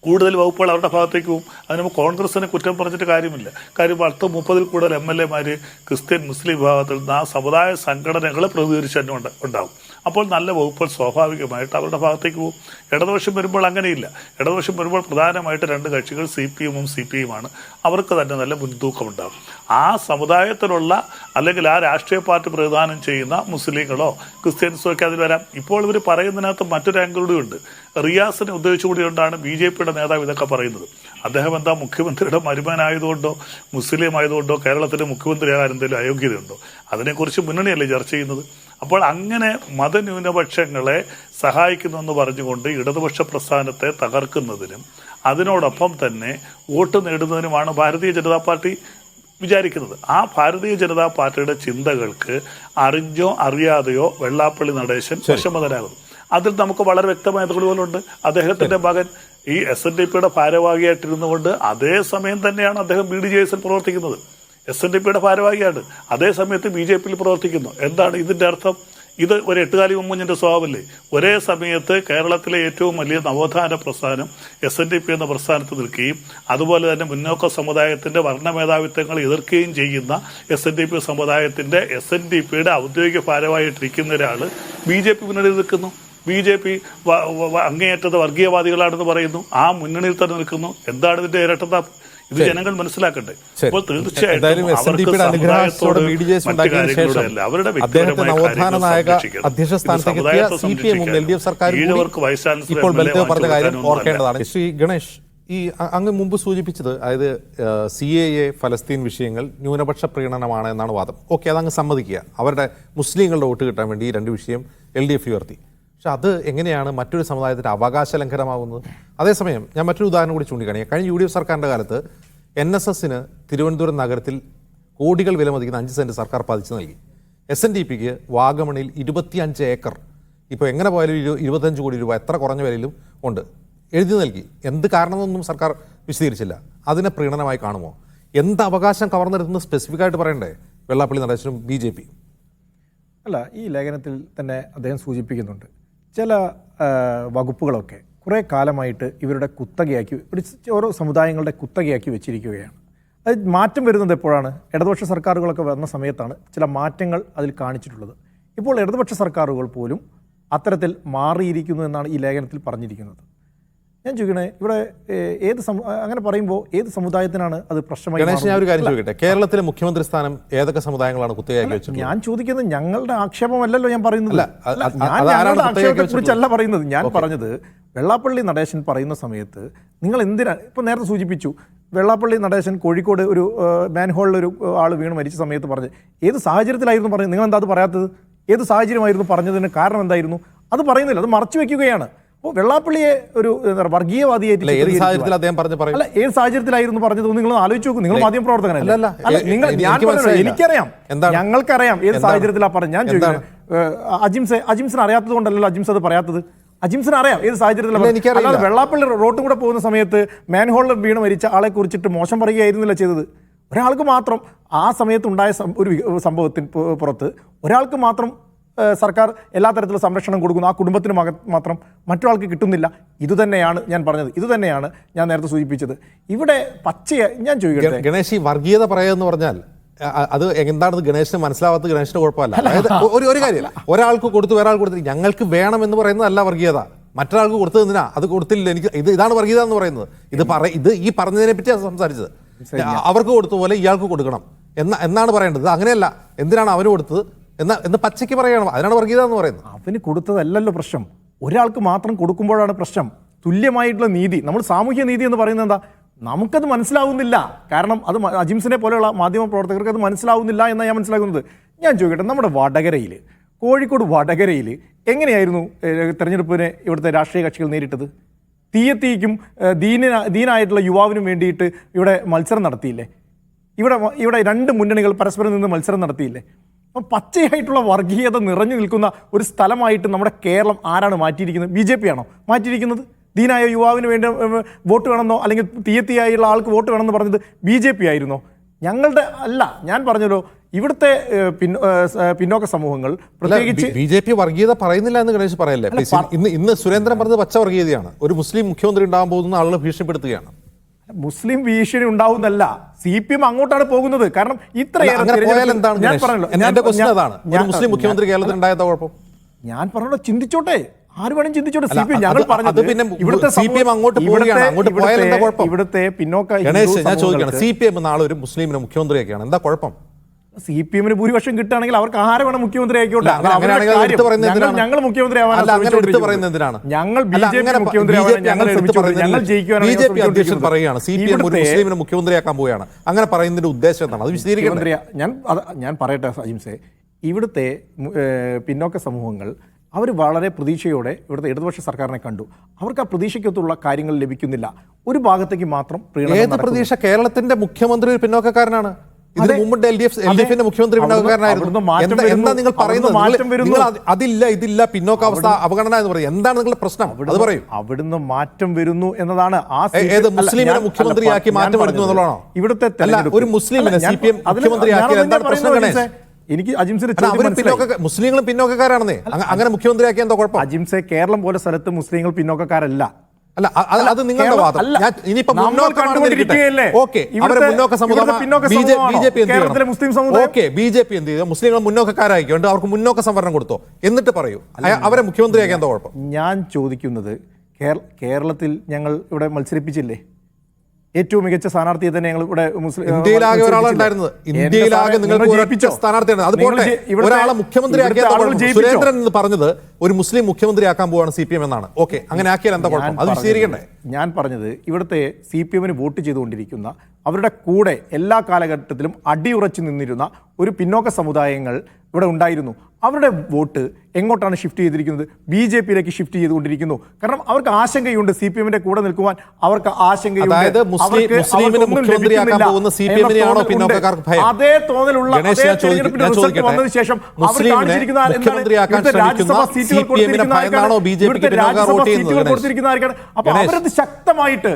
കൂടുതൽ വകുപ്പുകൾ അവരുടെ ഭാഗത്തേക്ക് പോകും. അതിന് കോൺഗ്രസിനെ കുറ്റം പറഞ്ഞിട്ട് കാര്യമില്ല. കാര്യം 10-30 കൂടുതൽ MLA-മാർ ക്രിസ്ത്യൻ മുസ്ലിം വിഭാഗത്തിൽ നിന്ന് ആ സമുദായ സംഘടനകളെ പ്രതിനിധീകരിച്ച് തന്നെ ഉണ്ടാവും. അപ്പോൾ നല്ല വകുപ്പുകൾ സ്വാഭാവികമായിട്ട് അവരുടെ ഭാഗത്തേക്ക് പോകും. ഇടതുപക്ഷം വരുമ്പോൾ അങ്ങനെയില്ല. ഇടതുപക്ഷം വരുമ്പോൾ പ്രധാനമായിട്ട് രണ്ട് കക്ഷികൾ CPM-ഉം CPI-യുമാണ്. അവർക്ക് തന്നെ നല്ല മുൻതൂക്കമുണ്ടാകും. ആ സമുദായത്തിലുള്ള അല്ലെങ്കിൽ ആ രാഷ്ട്രീയ പാർട്ടി പ്രതിദാനം ചെയ്യുന്ന മുസ്ലിങ്ങളോ ക്രിസ്ത്യൻസോ ഒക്കെ അതിൽ വരാം. ഇപ്പോൾ ഇവർ പറയുന്നതിനകത്ത് മറ്റൊരു ആംഗിളൂടെ ഉണ്ട്. റിയാസിനെ ഉദ്ദേശിച്ചുകൂടിയുകൊണ്ടാണ് BJP-യുടെ നേതാവ് ഇതൊക്കെ പറയുന്നത്. അദ്ദേഹം എന്താ മുഖ്യമന്ത്രിയുടെ മരുമകനായതുകൊണ്ടോ മുസ്ലിം ആയതുകൊണ്ടോ കേരളത്തിലെ മുഖ്യമന്ത്രിയാകാൻ എന്തെങ്കിലും അയോഗ്യതയുണ്ടോ? അതിനെക്കുറിച്ച് മുന്നണിയല്ലേ ചർച്ച ചെയ്യുന്നത്. അപ്പോൾ അങ്ങനെ മതന്യൂനപക്ഷങ്ങളെ സഹായിക്കുന്നുവെന്ന് പറഞ്ഞുകൊണ്ട് ഇടതുപക്ഷ പ്രസ്ഥാനത്തെ തകർക്കുന്നതിനും അതിനോടൊപ്പം തന്നെ വോട്ട് നേടുന്നതിനുമാണ് ഭാരതീയ ജനതാ പാർട്ടി വിചാരിക്കുന്നത്. ആ ഭാരതീയ ജനതാ പാർട്ടിയുടെ ചിന്തകൾക്ക് അറിഞ്ഞോ അറിയാതെയോ വെള്ളാപ്പള്ളി നടേശൻ വിഷമതനാകുന്നു. അതിൽ നമുക്ക് വളരെ വ്യക്തമായ തെളിവുകളുണ്ട്. അദ്ദേഹത്തിന്റെ മകൻ ഈ SNDP-യുടെ ഭാരവാഹിയായിട്ടിരുന്നു കൊണ്ട് അതേ സമയം തന്നെയാണ് അദ്ദേഹം BDJS-ൽ പ്രവർത്തിക്കുന്നത്. SNDP-യുടെ ഭാരവാഹിയാണ്, അതേ സമയത്ത് BJP-യിൽ പ്രവർത്തിക്കുന്നു. എന്താണ് ഇതിന്റെ അർത്ഥം? ഇത് ഒരു എട്ടുകാലി മുമ്മുഞ്ഞിന്റെ സ്വഭാവമല്ലേ? ഒരേ സമയത്ത് കേരളത്തിലെ ഏറ്റവും വലിയ നവോത്ഥാന പ്രസ്ഥാനം SNDP എന്ന പ്രസ്ഥാനത്ത് നിൽക്കുകയും അതുപോലെ തന്നെ മുന്നോക്ക സമുദായത്തിന്റെ വർണ്ണമേധാവിത്വങ്ങൾ എതിർക്കുകയും ചെയ്യുന്ന SNDP സമുദായത്തിന്റെ SNDP-യുടെ ഔദ്യോഗിക ഭാരവാഹിയായിട്ടിരിക്കുന്ന ഒരാൾ BJP മുന്നണിയിൽ നിൽക്കുന്നു. BJP അങ്ങേയറ്റത്തെ വർഗീയവാദികളാണെന്ന് പറയുന്നു. ആ മുന്നണിയിൽ തന്നെ നിൽക്കുന്നു. എന്താണ് ഇതിന്റെ ഇരട്ടത്താപ്പ്? ഇത് ജനങ്ങൾ മനസ്സിലാക്കട്ടെ. അപ്പോൾ തീർച്ചയായിട്ടും ശ്രീ ഗണേഷ്, ഈ അങ്ങ് മുമ്പ് സൂചിപ്പിച്ചത്, അതായത് CAA ഫലസ്തീൻ വിഷയങ്ങൾ ന്യൂനപക്ഷ പ്രീണനമാണ് എന്നാണ് വാദം. ഓക്കെ, അതങ്ങ് സമ്മതിക്കുക. അവരുടെ മുസ്ലിങ്ങളുടെ വോട്ട് കിട്ടാൻ വേണ്ടി ഈ രണ്ട് വിഷയം LDF ഉയർത്തി. പക്ഷെ അത് എങ്ങനെയാണ് മറ്റൊരു സമുദായത്തിൻ്റെ അവകാശ ലംഘനമാകുന്നത്? അതേസമയം ഞാൻ മറ്റൊരു ഉദാഹരണം കൂടി ചൂണ്ടിക്കാണിക്കാം. കഴിഞ്ഞ UDF സർക്കാരിൻ്റെ കാലത്ത് NSS-ന് തിരുവനന്തപുരം നഗരത്തിൽ കോടികൾ വിലമതിക്കുന്ന 5 സെന്റ് സർക്കാർ പതിച്ചു നൽകി. SNDP-ക്ക് വാഗമണിൽ 25 ഏക്കർ, ഇപ്പോൾ എങ്ങനെ പോയാലും 25 കോടി രൂപ എത്ര കുറഞ്ഞ വിലയിലും ഉണ്ട്, എഴുതി നൽകി. എന്ത് കാരണമെന്നൊന്നും സർക്കാർ വിശദീകരിച്ചില്ല. അതിനെ പ്രീണനമായി കാണുമോ? എന്ത് അവകാശം കവർന്നെടുക്കുന്നത് സ്പെസിഫിക് ആയിട്ട് പറയണ്ടേ വെള്ളാപ്പള്ളി നടേശനും BJP? അല്ല, ഈ ലേഖനത്തിൽ തന്നെ അദ്ദേഹം സൂചിപ്പിക്കുന്നുണ്ട്, ചില വകുപ്പുകളൊക്കെ കുറേ കാലമായിട്ട് ഇവരുടെ കുത്തകയാക്കി, ഓരോ സമുദായങ്ങളുടെ കുത്തകയാക്കി വെച്ചിരിക്കുകയാണ്. അത് മാറ്റം വരുന്നത് എപ്പോഴാണ്? ഇടതുപക്ഷ സർക്കാരുകളൊക്കെ വന്ന സമയത്താണ് ചില മാറ്റങ്ങൾ അതിൽ കാണിച്ചിട്ടുള്ളത്. ഇപ്പോൾ ഇടതുപക്ഷ സർക്കാരുകൾ പോലും അത്തരത്തിൽ മാറിയിരിക്കുന്നു എന്നാണ് ഈ ലേഖനത്തിൽ പറഞ്ഞിരിക്കുന്നത്. ഞാൻ ചോദിക്കണേ, ഇവിടെ അങ്ങനെ പറയുമ്പോൾ ഏത് സമുദായത്തിനാണ് അത് പ്രശ്നമായി ഗണേശ്, ഞാൻ ഒരു കാര്യം ചോദിക്കട്ടെ, കേരളത്തിലെ മുഖ്യമന്ത്രി സ്ഥാനം ഏതൊക്കെ സമുദായങ്ങളാണ് കുത്തിയാക്കി വെച്ചത്? ഞാൻ ചോദിക്കുന്നത് ഞങ്ങളുടെ ആക്ഷേപമല്ലല്ലോ ഞാൻ പറയുന്നത്. ഞാൻ അതാരാണ് ഞങ്ങളുടെ കുത്തിയാക്കി ആക്ഷേപത്തെ കുറിച്ചല്ല പറയുന്നത്. ഞാൻ പറഞ്ഞത് വെള്ളാപ്പള്ളി നടേശൻ പറയുന്ന സമയത്ത് നിങ്ങൾ എന്തിനാ ഇപ്പം നേരത്തെ സൂചിപ്പിച്ചു, വെള്ളാപ്പള്ളി നടേശൻ കോഴിക്കോട് ഒരു മാൻഹോളിൽ ഒരു ആൾ വീണ് മരിച്ച സമയത്ത് പറഞ്ഞ് ഏത് സാഹചര്യത്തിലായിരുന്നു പറഞ്ഞത്? നിങ്ങൾ എന്താ അത് പറയാത്തത്? ഏത് സാഹചര്യമായിരുന്നു പറഞ്ഞതിന് കാരണം എന്തായിരുന്നു? അത് പറയുന്നില്ല, അത് മറച്ചു വെക്കുകയാണ്. അപ്പോൾ വെള്ളാപ്പള്ളിയെ ഒരു വർഗീയവാദിയായിട്ട് ഏത് സാഹചര്യത്തിൽ അദ്ദേഹം പറയും? അല്ല, ഏത് സാഹചര്യത്തിൽ പറഞ്ഞത് നിങ്ങൾ ആലോചിച്ച് നോക്കും. നിങ്ങൾ മാധ്യമ പ്രവർത്തകനല്ല. അല്ല, എനിക്കറിയാം, ഞങ്ങൾക്കറിയാം ഏത് സാഹചര്യത്തിലാണ് പറഞ്ഞത്. ഞാൻ ചോദിക്കുന്നത് അജിംസിന് അറിയാത്തത് കൊണ്ടല്ലോ അജിംസ് അത് പറയാത്തത്. അജിംസിന് അറിയാം ഏത് സാഹചര്യത്തിലാണ്. അല്ലാതെ വെള്ളാപ്പള്ളി റോട്ടും കൂടെ പോകുന്ന സമയത്ത് മാൻഹോളിൽ വീണ് മരിച്ച ആളെ കുറിച്ചിട്ട് മോശം പറയുകയായിരുന്നില്ല ചെയ്തത്. ഒരാൾക്ക് മാത്രം ആ സമയത്തുണ്ടായ ഒരു സംഭവത്തിന് പുറത്ത് ഒരാൾക്ക് മാത്രം സർക്കാർ എല്ലാ തരത്തിലുള്ള സംരക്ഷണം കൊടുക്കുന്നു, ആ കുടുംബത്തിന് മാത്രം മറ്റൊരാൾക്ക് കിട്ടുന്നില്ല. ഇതുതന്നെയാണ് ഞാൻ പറഞ്ഞത്, ഇതുതന്നെയാണ് ഞാൻ നേരത്തെ സൂചിപ്പിച്ചത്. ഇവിടെ ഞാൻ ചോദിക്കട്ടെ ഗണേശ്, ഈ വർഗീയത പറയുക പറഞ്ഞാൽ അത് എന്താണെന്ന് ഗണേശന് മനസ്സിലാവാത്ത ഗണേശന്റെ കുഴപ്പമല്ല. അതായത് ഒരു കാര്യം, ഒരാൾക്ക് കൊടുത്തു വേറെ ആൾ കൊടുത്തില്ല, ഞങ്ങൾക്ക് വേണം എന്ന് പറയുന്നതല്ല വർഗീയത. മറ്റൊരാൾക്ക് കൊടുത്തത് എന്തിനാ? അത് കൊടുത്തില്ല, എനിക്ക് ഇതാണ് വർഗീയത എന്ന് പറയുന്നത്. ഇത് ഈ പറഞ്ഞതിനെ പറ്റിയാണ് സംസാരിച്ചത്. അവർക്ക് കൊടുത്ത പോലെ ഇയാൾക്ക് കൊടുക്കണം എന്നാണ് പറയേണ്ടത്. അങ്ങനെയല്ല, എന്തിനാണ് അവന് കൊടുത്തത് എന്ന് പച്ചയ്ക്ക് പറയണം. അതിനാണ് വർഗീയത എന്ന് പറയുന്നത്. അവന് കൊടുത്തതല്ലല്ലോ പ്രശ്നം, ഒരാൾക്ക് മാത്രം കൊടുക്കുമ്പോഴാണ് പ്രശ്നം. തുല്യമായിട്ടുള്ള നീതി, നമ്മൾ സാമൂഹ്യ നീതി എന്ന് പറയുന്നത് എന്താ? നമുക്കത് മനസ്സിലാവുന്നില്ല. കാരണം അത് അജിംസിനെ പോലെയുള്ള മാധ്യമ പ്രവർത്തകർക്ക് അത് മനസ്സിലാവുന്നില്ല എന്നാണ് ഞാൻ മനസ്സിലാക്കുന്നത്. ഞാൻ ചോദിക്കട്ടെ, നമ്മുടെ വടകരയിൽ, കോഴിക്കോട് വടകരയിൽ എങ്ങനെയായിരുന്നു തെരഞ്ഞെടുപ്പിനെ ഇവിടുത്തെ രാഷ്ട്രീയ കക്ഷികൾ നേരിട്ടത്? തീയത്തിക്കും ദീനായിട്ടുള്ള യുവാവിനും വേണ്ടിയിട്ട് ഇവിടെ മത്സരം നടത്തിയില്ലേ? ഇവിടെ രണ്ട് മുന്നണികൾ പരസ്പരം നിന്ന് മത്സരം നടത്തിയില്ലേ? അപ്പം പച്ചയായിട്ടുള്ള വർഗീയത നിറഞ്ഞു നിൽക്കുന്ന ഒരു സ്ഥലമായിട്ട് നമ്മുടെ കേരളം ആരാണ് മാറ്റിയിരിക്കുന്നത്? BJP ആണോ മാറ്റിയിരിക്കുന്നത്? ദീനായ യുവാവിന് വേണ്ടി വോട്ട് വേണമെന്നോ അല്ലെങ്കിൽ തീയത്തിയായുള്ള ആൾക്ക് വോട്ട് വേണമെന്ന് പറഞ്ഞത് BJP ആയിരുന്നോ? ഞങ്ങളുടെ അല്ല. ഞാൻ പറഞ്ഞല്ലോ, ഇവിടുത്തെ പിന്നോക്ക സമൂഹങ്ങൾ പ്രത്യേകിച്ച് BJP വർഗീയത പറയുന്നില്ല എന്ന് ഗണേശ് പറയല്ലേ? ഇന്ന് സുരേന്ദ്രൻ പറഞ്ഞത് പച്ച വർഗീയതയാണ്. ഒരു മുസ്ലിം മുഖ്യമന്ത്രി ഉണ്ടാകാൻ പോകുന്ന ആളുകളെ ഭീഷണിപ്പെടുത്തുകയാണ്. മുസ്ലിം ഭീഷണി ഉണ്ടാവുന്നല്ല, CPM അങ്ങോട്ടാണ് പോകുന്നത്. കാരണം മുസ്ലിം മുഖ്യമന്ത്രി കേരളത്തിൽ ഉണ്ടായത് കുഴപ്പം ഞാൻ പറഞ്ഞോ, ചിന്തിച്ചോട്ടെ, ആര് വേണം ചിന്തിച്ചോട്ടെ. ഞങ്ങൾ പറഞ്ഞത് ഇവിടുത്തെ പിന്നോക്ക CPM നാളെ ഒരു മുസ്ലിമിനെ മുഖ്യമന്ത്രിയൊക്കെയാണ്, എന്താ കുഴപ്പം? CPM-ന് ഭൂരിപക്ഷം കിട്ടുകയാണെങ്കിൽ അവർക്ക് ആരെ വേണം മുഖ്യമന്ത്രി ആയിക്കോട്ടെ. ഞങ്ങൾ മുഖ്യമന്ത്രി മുഖ്യമന്ത്രിയാക്കാൻ പോവുകയാണ്. അങ്ങനെ പറയുന്നതിന്റെ ഉദ്ദേശം എന്താണ്? അത് വിശദീകരിക്കണ്ടേ? ഞാൻ പറയട്ടെ അജിംസെ, ഇവിടുത്തെ പിന്നോക്ക സമൂഹങ്ങൾ അവർ വളരെ പ്രതീക്ഷയോടെ ഇവിടുത്തെ ഇടതുപക്ഷ സർക്കാരിനെ കണ്ടു. അവർക്ക് ആ പ്രതീക്ഷയ്ക്കൊത്തുള്ള കാര്യങ്ങൾ ലഭിക്കുന്നില്ല. ഒരു ഭാഗത്തേക്ക് മാത്രം ഏത് പ്രതീക്ഷ? കേരളത്തിന്റെ മുഖ്യമന്ത്രി പിന്നോക്കക്കാരനാണ്. ഇതിന് മുമ്പ് LDF-ന്റെ മുഖ്യമന്ത്രി പിന്നോക്കക്കാരനായിരുന്നു. എന്താ നിങ്ങൾ പറയുന്നത്? അതില്ല ഇതില്ല പിന്നോക്കാവസ്ഥ അവഗണന എന്ന് പറയും. എന്താണ് നിങ്ങളുടെ പ്രശ്നം? അത് പറയും. അവിടുന്ന് മാറ്റം വരുന്നു എന്നതാണ്. ഏത് മുസ്ലിമിനെ മുഖ്യമന്ത്രിയാക്കി മാറ്റം വരുന്നു എന്നുള്ളതാണോ? ഇവിടുത്തെ ഒരു മുസ്ലിമിനെ CPM മുഖ്യമന്ത്രിയാക്കി എന്താണ് പ്രശ്നം ഗണേശ്? എനിക്ക് അജിംസിന് മുസ്ലിങ്ങളും പിന്നോക്കക്കാരാണെന്നേ, അങ്ങനെ മുഖ്യമന്ത്രിയാക്കി എന്താ കുഴപ്പം? അജിംസെ, കേരളം പോലെ സ്ഥലത്ത് മുസ്ലിങ്ങൾ പിന്നോക്കക്കാരല്ല. അല്ല, അത് നിങ്ങളുടെ വാദം. ഇനിയിപ്പോ BJP എന്ത് ചെയ്തു? മുസ്ലിങ്ങൾ മുന്നോക്കക്കാരായിക്കൊണ്ട് അവർക്ക് മുന്നോക്ക സംവരണം കൊടുത്തോ? എന്നിട്ട് പറയൂ, അവരെ മുഖ്യമന്ത്രിയാക്കി എന്താ കുഴപ്പം? ഞാൻ ചോദിക്കുന്നത്, കേരളത്തിൽ ഞങ്ങൾ ഇവിടെ മത്സരിപ്പിച്ചില്ലേ? ഏറ്റവും മികച്ച സ്ഥാനാർത്ഥിയെ തന്നെ ഞങ്ങൾ ഇവിടെ ഇന്ത്യയിലാകെ ഒരാളുണ്ടായിരുന്നത്. ഇന്ത്യയിലാകെ നിങ്ങൾ സ്ഥാനാർത്ഥിയാണ്. അത് പോട്ടെ, ഒരാളെ മുഖ്യമന്ത്രിയാക്കിയ സുരേന്ദ്രൻ എന്ന് പറഞ്ഞത് ഒരു മുസ്ലിം മുഖ്യമന്ത്രിയാക്കാൻ പോവാണ് CPM എന്നാണ്. ഓക്കെ, അങ്ങനെ ആക്കിയാൽ എന്താ കുഴപ്പം? അത് വിശദീകരിക്കണ്ടേ? ഞാൻ പറഞ്ഞത്, ഇവിടുത്തെ CPM-ന് വോട്ട് ചെയ്തുകൊണ്ടിരിക്കുന്ന, അവരുടെ കൂടെ എല്ലാ കാലഘട്ടത്തിലും അടിയുറച്ചു നിന്നിരുന്ന ഒരു പിന്നോക്ക സമുദായങ്ങൾ ഇവിടെ ഉണ്ടായിരുന്നു. അവരുടെ വോട്ട് എങ്ങോട്ടാണ് ഷിഫ്റ്റ് ചെയ്തിരിക്കുന്നത്? BJP-യിലേക്ക് ഷിഫ്റ്റ് ചെയ്തുകൊണ്ടിരിക്കുന്നു. കാരണം അവർക്ക് ആശങ്കയുണ്ട്, CPM-ന്റെ കൂടെ നിൽക്കുവാൻ അവർക്ക് ആശങ്കയുണ്ട്. അതേ തോന്നലുള്ള വന്നതിന് ശേഷം അവർ കാണിച്ചിരിക്കുന്ന രാജ്യസഭാ സീറ്റുകൾ കൊടുത്തിരിക്കുന്ന ആർക്കാണ്? അപ്പൊ അവരത് ശക്തമായിട്ട്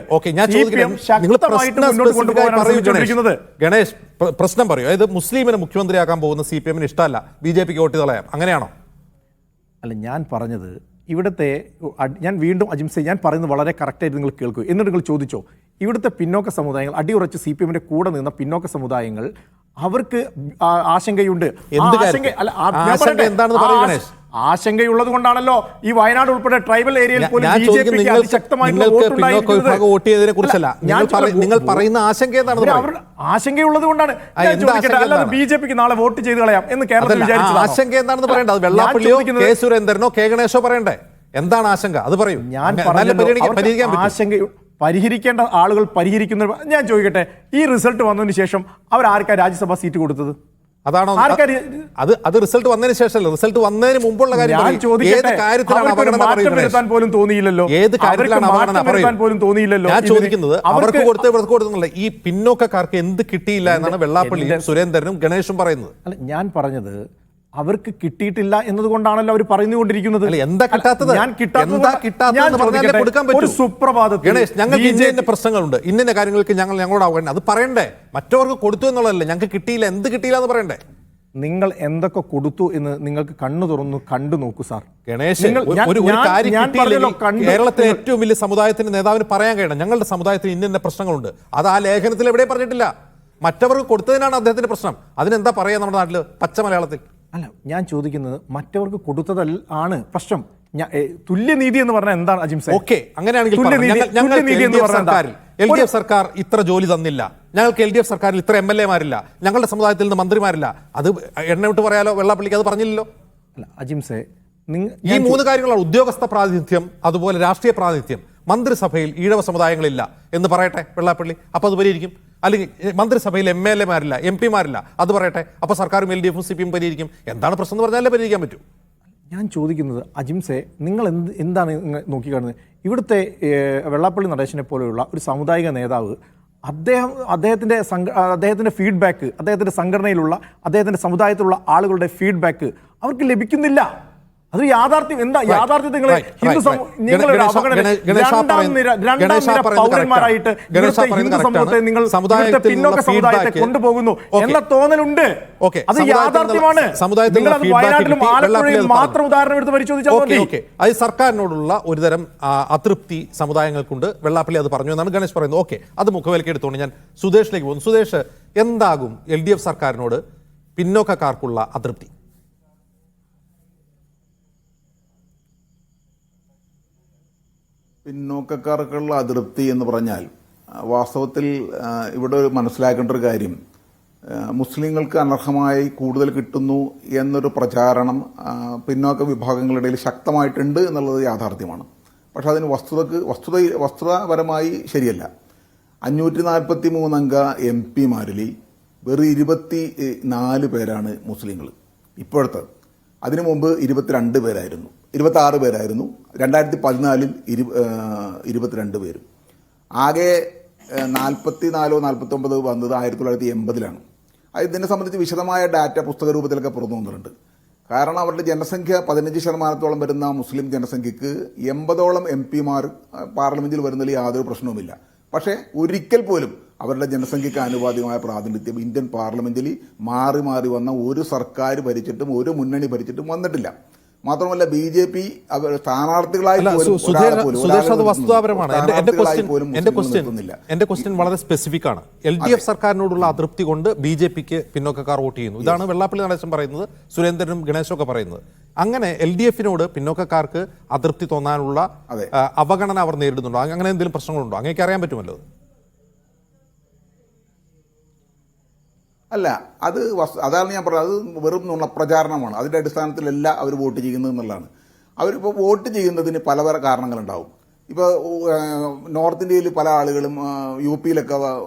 മുന്നോട്ട് കൊണ്ടുപോകാനാണ്. ഗണേഷ്, പ്രശ്നം പറയൂ. അതായത് മുസ്ലിമിനെ മുഖ്യമന്ത്രിയാക്കാൻ പോകുന്ന CPM-ന് ഇഷ്ടമല്ല, BJP-ക്ക് വോട്ട് കളയാം, അങ്ങനെയാണോ? അല്ല, ഞാൻ പറഞ്ഞത് ഇവിടുത്തെ, ഞാൻ വീണ്ടും അജിംസെ, ഞാൻ പറയുന്നത് വളരെ കറക്റ്റായിട്ട് നിങ്ങൾ കേൾക്കൂ, എന്നിട്ട് നിങ്ങൾ ചോദിച്ചോ. ഇവിടുത്തെ പിന്നോക്ക സമുദായങ്ങൾ, അടിയുറച്ച് CPM-ന്റെ കൂടെ നിന്ന പിന്നോക്ക സമുദായങ്ങൾ, അവർക്ക് ആശങ്കയുണ്ട്. ആശങ്കയുള്ളത് കൊണ്ടാണല്ലോ ഈ വയനാട് ഉൾപ്പെടെ ട്രൈബൽ ഏരിയയിൽ പോലും ഞാൻ BJP ക്ക് ചോദിക്കുന്നത് അതിശക്തമായിട്ടുള്ള നിങ്ങൾക്ക് വോട്ട് പിന്നോക്ക ഉണ്ടായിരിക്കുന്നത്. വിഭാഗം വോട്ട് ചെയ്തതിനെ കുറിച്ചല്ല. നിങ്ങൾ പറയുന്ന ആശങ്ക എന്താണെന്ന് പറയൂ. അവരുടെ ആശങ്കയുള്ളത് കൊണ്ടാണ് ഞാൻ എന്ത് ചോദിക്കട്ടെ, ആശങ്ക അല്ലാതെ എന്താണ്? BJP-ക്ക് നാളെ വോട്ട് ചെയ്ത് കളയാം എന്ന് കേരളത്തിൽ അതല്ല, ആ വിചാരിച്ചതാണോ? ആശങ്ക എന്താണെന്ന് പറയണ്ട. അത് വെള്ളാപ്പള്ളിയോ കെ സുരേന്ദ്രനോ കെ ഗണേശോ പറയണ്ടേ? എന്താണ് ആശങ്ക അത് പറയൂ. ഞാൻ എന്നാലേ പരിഹരിക്കാൻ പറ്റും. ആശങ്ക പരിഹരിക്കേണ്ട ആളുകൾ പരിഹരിക്കുന്ന. ഞാൻ ചോദിക്കട്ടെ, ഈ റിസൾട്ട് വന്നതിന് ശേഷം അവരാർക്കാ രാജ്യസഭാ സീറ്റ് കൊടുത്തത്? അതാണോ അത് റിസൾട്ട് വന്നതിന് ശേഷമല്ല, റിസൾട്ട് വന്നതിന് മുമ്പുള്ള കാര്യം. ഞാൻ ചോദിക്കട്ടെ, ഏത് കാര്യത്തിലാണ് അവർക്ക് അപകടം മാറ്റം വരുത്താൻ പോലും തോന്നിയില്ലല്ലോ. ഏത് കാര്യത്തിലാണ് അപകടം പറയൂ. പോലും തോന്നിയില്ലല്ലോ. ഞാൻ ചോദിക്കുന്നത് അവർക്ക് കൊടുത്ത് ഇവർക്ക് കൊടുത്തുന്നില്ല. ഈ പിന്നോക്കക്കാർക്ക് എന്ത് കിട്ടിയില്ല എന്നാണ് വെള്ളാപ്പള്ളിയും സുരേന്ദ്രനും ഗണേഷും പറയുന്നത്. അല്ല, ഞാൻ പറഞ്ഞത് അവർക്ക് കിട്ടിയിട്ടില്ല എന്നതുകൊണ്ടാണല്ലോ അവർ പറഞ്ഞുകൊണ്ടിരിക്കുന്നത്. എന്താ കിട്ടാത്തത്? ഞാൻ എന്താ കിട്ടാത്തതെന്ന് പറഞ്ഞാലേ കൊടുക്കാൻ പറ്റൂ. ഒരു സുപ്രഭാതത്തിൽ ഗണേഷ്, ഞങ്ങൾക്ക് ഇന്ന പ്രശ്നങ്ങളുണ്ട്, ഇന്ന കാര്യങ്ങൾക്ക് ഞങ്ങളോട് ആവണം, അത് പറയണ്ടേ? മറ്റവർക്ക് കൊടുത്തു എന്നുള്ളതല്ലേ, ഞങ്ങൾക്ക് കിട്ടിയില്ല, എന്ത് കിട്ടിയില്ല എന്ന് പറയണ്ടേ? നിങ്ങൾ എന്തൊക്കെ കൊടുത്തു എന്ന് നിങ്ങൾക്ക് കണ്ണു തുറന്നു കണ്ടു നോക്കൂ സാർ. ഗണേഷ്, ഒരു കാര്യം കിട്ടിയില്ലെങ്കിൽ കേരളത്തിലെ ഏറ്റവും വലിയ സമുദായത്തിന്റെ നേതാവിന് പറയാൻ കഴിയണം, ഞങ്ങളുടെ സമുദായത്തിന് ഇന്ന പ്രശ്നങ്ങളുണ്ട്. അത് ആ ലേഖനത്തിൽ എവിടെ പറഞ്ഞിട്ടില്ല. മറ്റവർക്ക് കൊടുത്തതിനാണ് അദ്ദേഹത്തിന്റെ പ്രശ്നം. അതിനെന്താ പറയാ നമ്മുടെ നാട്ടില് പച്ച മലയാളത്തിൽ? അല്ല, ഞാൻ ചോദിക്കുന്നത് മറ്റവർക്ക് കൊടുത്തതല്ല ആണ് പ്രശ്നം. തുല്യനീതി എന്ന് പറഞ്ഞാൽ എന്താണ് അജിം സാർ? ഓക്കെ, അങ്ങനെയാണെങ്കിൽ എൽ ഡി എഫ് സർക്കാർ ഇത്ര ജോലി തന്നില്ല, ഞങ്ങൾക്ക് എൽ ഡി എഫ് സർക്കാരിൽ ഇത്ര MLA മാരില്ല, ഞങ്ങളുടെ സമുദായത്തിൽ നിന്ന് മന്ത്രിമാരില്ല, അത് എണ്ണവിട്ട് പറയാലോ? വെള്ളാപ്പള്ളിക്ക് അത് പറഞ്ഞില്ലല്ലോ. അല്ല അജിം സേ, ഈ മൂന്ന് കാര്യങ്ങളാണ്: ഉദ്യോഗസ്ഥ പ്രാതിനിധ്യം, അതുപോലെ രാഷ്ട്രീയ പ്രാതിനിധ്യം. മന്ത്രിസഭയിൽ ഈഴവ സമുദായങ്ങളില്ല എന്ന് പറയട്ടെ വെള്ളാപ്പള്ളി, അപ്പോൾ അത് പരിഹരിക്കും. അല്ലെങ്കിൽ മന്ത്രിസഭയിൽ MLA മാരില്ല, MP മാരില്ല, അത് പറയട്ടെ, അപ്പോൾ സർക്കാരും LDF CPM പരിഹരിക്കും. എന്താണ് പ്രശ്നം എന്ന് പറഞ്ഞാലേ പരിഹരിക്കാൻ പറ്റൂ. ഞാൻ ചോദിക്കുന്നത് അജിംസെ, നിങ്ങൾ എന്താണ് നോക്കിക്കാണുന്നത്? ഇവിടുത്തെ വെള്ളാപ്പള്ളി നടേശനെ പോലെയുള്ള ഒരു സാമുദായിക നേതാവ്, അദ്ദേഹത്തിൻ്റെ ഫീഡ്ബാക്ക്, അദ്ദേഹത്തിൻ്റെ സംഘടനയിലുള്ള അദ്ദേഹത്തിൻ്റെ സമുദായത്തിലുള്ള ആളുകളുടെ ഫീഡ്ബാക്ക് അവർക്ക് ലഭിക്കുന്നില്ല. അത് യാഥാർത്ഥ്യം. എന്താ യാഥാർത്ഥ്യം? നിങ്ങൾ പൗരന്മാരായിട്ട് ഹിന്ദു സമൂഹത്തെ, നിങ്ങൾ പിന്നോക്ക സമുദായത്തെ കൊണ്ടുപോകുന്നു എന്ന തോന്നലുണ്ട്. അത് യാഥാർത്ഥ്യമാണ്. നിങ്ങൾ അത് വയനാട്ടിലും ആലപ്പുഴയിലും മാത്രം ഉദാഹരണം എടുത്ത് പരിശോധിച്ചാൽ മതി. അത് സർക്കാരിനോടുള്ള ഒരുതരം അതൃപ്തി സമുദായങ്ങൾക്കുണ്ട്. വെള്ളാപ്പള്ളി അത് പറഞ്ഞു എന്നാണ് ഗണേഷ് പറയുന്നത്. ഓക്കെ, അത് മുഖവിലക്ക് എടുത്തുകൊണ്ട് ഞാൻ സുധേഷിലേക്ക് പോകുന്നു. സുധേഷ്, എന്താകും LDF സർക്കാരിനോട് പിന്നോക്കക്കാർക്കുള്ള അതൃപ്തി? പിന്നോക്കക്കാർക്കുള്ള അതൃപ്തി എന്ന് പറഞ്ഞാൽ വാസ്തവത്തിൽ ഇവിടെ മനസ്സിലാക്കേണ്ട ഒരു കാര്യം, മുസ്ലിങ്ങൾക്ക് അനർഹമായി കൂടുതൽ കിട്ടുന്നു എന്നൊരു പ്രചാരണം പിന്നോക്ക വിഭാഗങ്ങളുടെ ഇടയിൽ ശക്തമായിട്ടുണ്ട് എന്നുള്ളത് യാഥാർത്ഥ്യമാണ്. പക്ഷെ അതിന് വസ്തുതാപരമായി ശരിയല്ല. 543 അംഗ MP മാരിൽ വെറും 24 പേരാണ് മുസ്ലിങ്ങൾ ഇപ്പോഴത്തെ. അതിനു മുമ്പ് 22 പേരായിരുന്നു, 26 പേരായിരുന്നു. 2014 22 പേരും. ആകെ 44 49 വന്നത് 1980-ലാണ്. ഇതിനെ സംബന്ധിച്ച് വിശദമായ ഡാറ്റ പുസ്തക രൂപത്തിലൊക്കെ പുറത്തു വന്നിട്ടുണ്ട്. കാരണം അവരുടെ ജനസംഖ്യ 15% വരുന്ന മുസ്ലിം ജനസംഖ്യക്ക് 80ഓളം MP പാർലമെന്റിൽ വരുന്നതിൽ യാതൊരു പ്രശ്നവുമില്ല. പക്ഷേ ഒരിക്കൽ പോലും അവരുടെ ജനസംഖ്യയ്ക്ക് ആനുപാതികമായ പ്രാതിനിധ്യം ഇന്ത്യൻ പാർലമെന്റിൽ മാറി മാറി വന്ന ഒരു സർക്കാർ ഭരിച്ചിട്ടും ഒരു മുന്നണി ഭരിച്ചിട്ടും വന്നിട്ടില്ല. മാത്രമല്ല BJP സ്ഥാനാർത്ഥികളായി വസ്തുതാപരമാണ്. എന്റെ ക്വസ്റ്റ്യൻ വളരെ സ്പെസിഫിക് ആണ്. LDF സർക്കാരിനോടുള്ള അതൃപ്തി കൊണ്ട് BJPക്ക് പിന്നോക്കക്കാർ വോട്ട് ചെയ്യുന്നു. ഇതാണ് വെള്ളാപ്പള്ളി നടേശൻ പറയുന്നത്, സുരേന്ദ്രനും ഗണേശും ഒക്കെ പറയുന്നത്. അങ്ങനെ LDFനോട് പിന്നോക്കക്കാർക്ക് അതൃപ്തി തോന്നാനുള്ള അവഗണന അവർ നേരിടുന്നുണ്ടോ? അങ്ങനെ എന്തെങ്കിലും പ്രശ്നങ്ങളുണ്ടോ? അങ്ങനെയൊക്കെ അറിയാൻ പറ്റുമല്ലോ. അല്ല, അതാണ് ഞാൻ പറഞ്ഞത്. അത് വെറും നുണപ്രചാരണമാണ്. അതിന്റെ അടിസ്ഥാനത്തിലല്ല അവർ വോട്ട് ചെയ്യുന്നത് എന്നുള്ളതാണ്. അവരിപ്പോൾ വോട്ട് ചെയ്യുന്നതിന് പല കാരണങ്ങളുണ്ടാവും. ഇപ്പോൾ നോർത്ത് ഇന്ത്യയിൽ പല ആളുകളും UPയിലൊക്കെ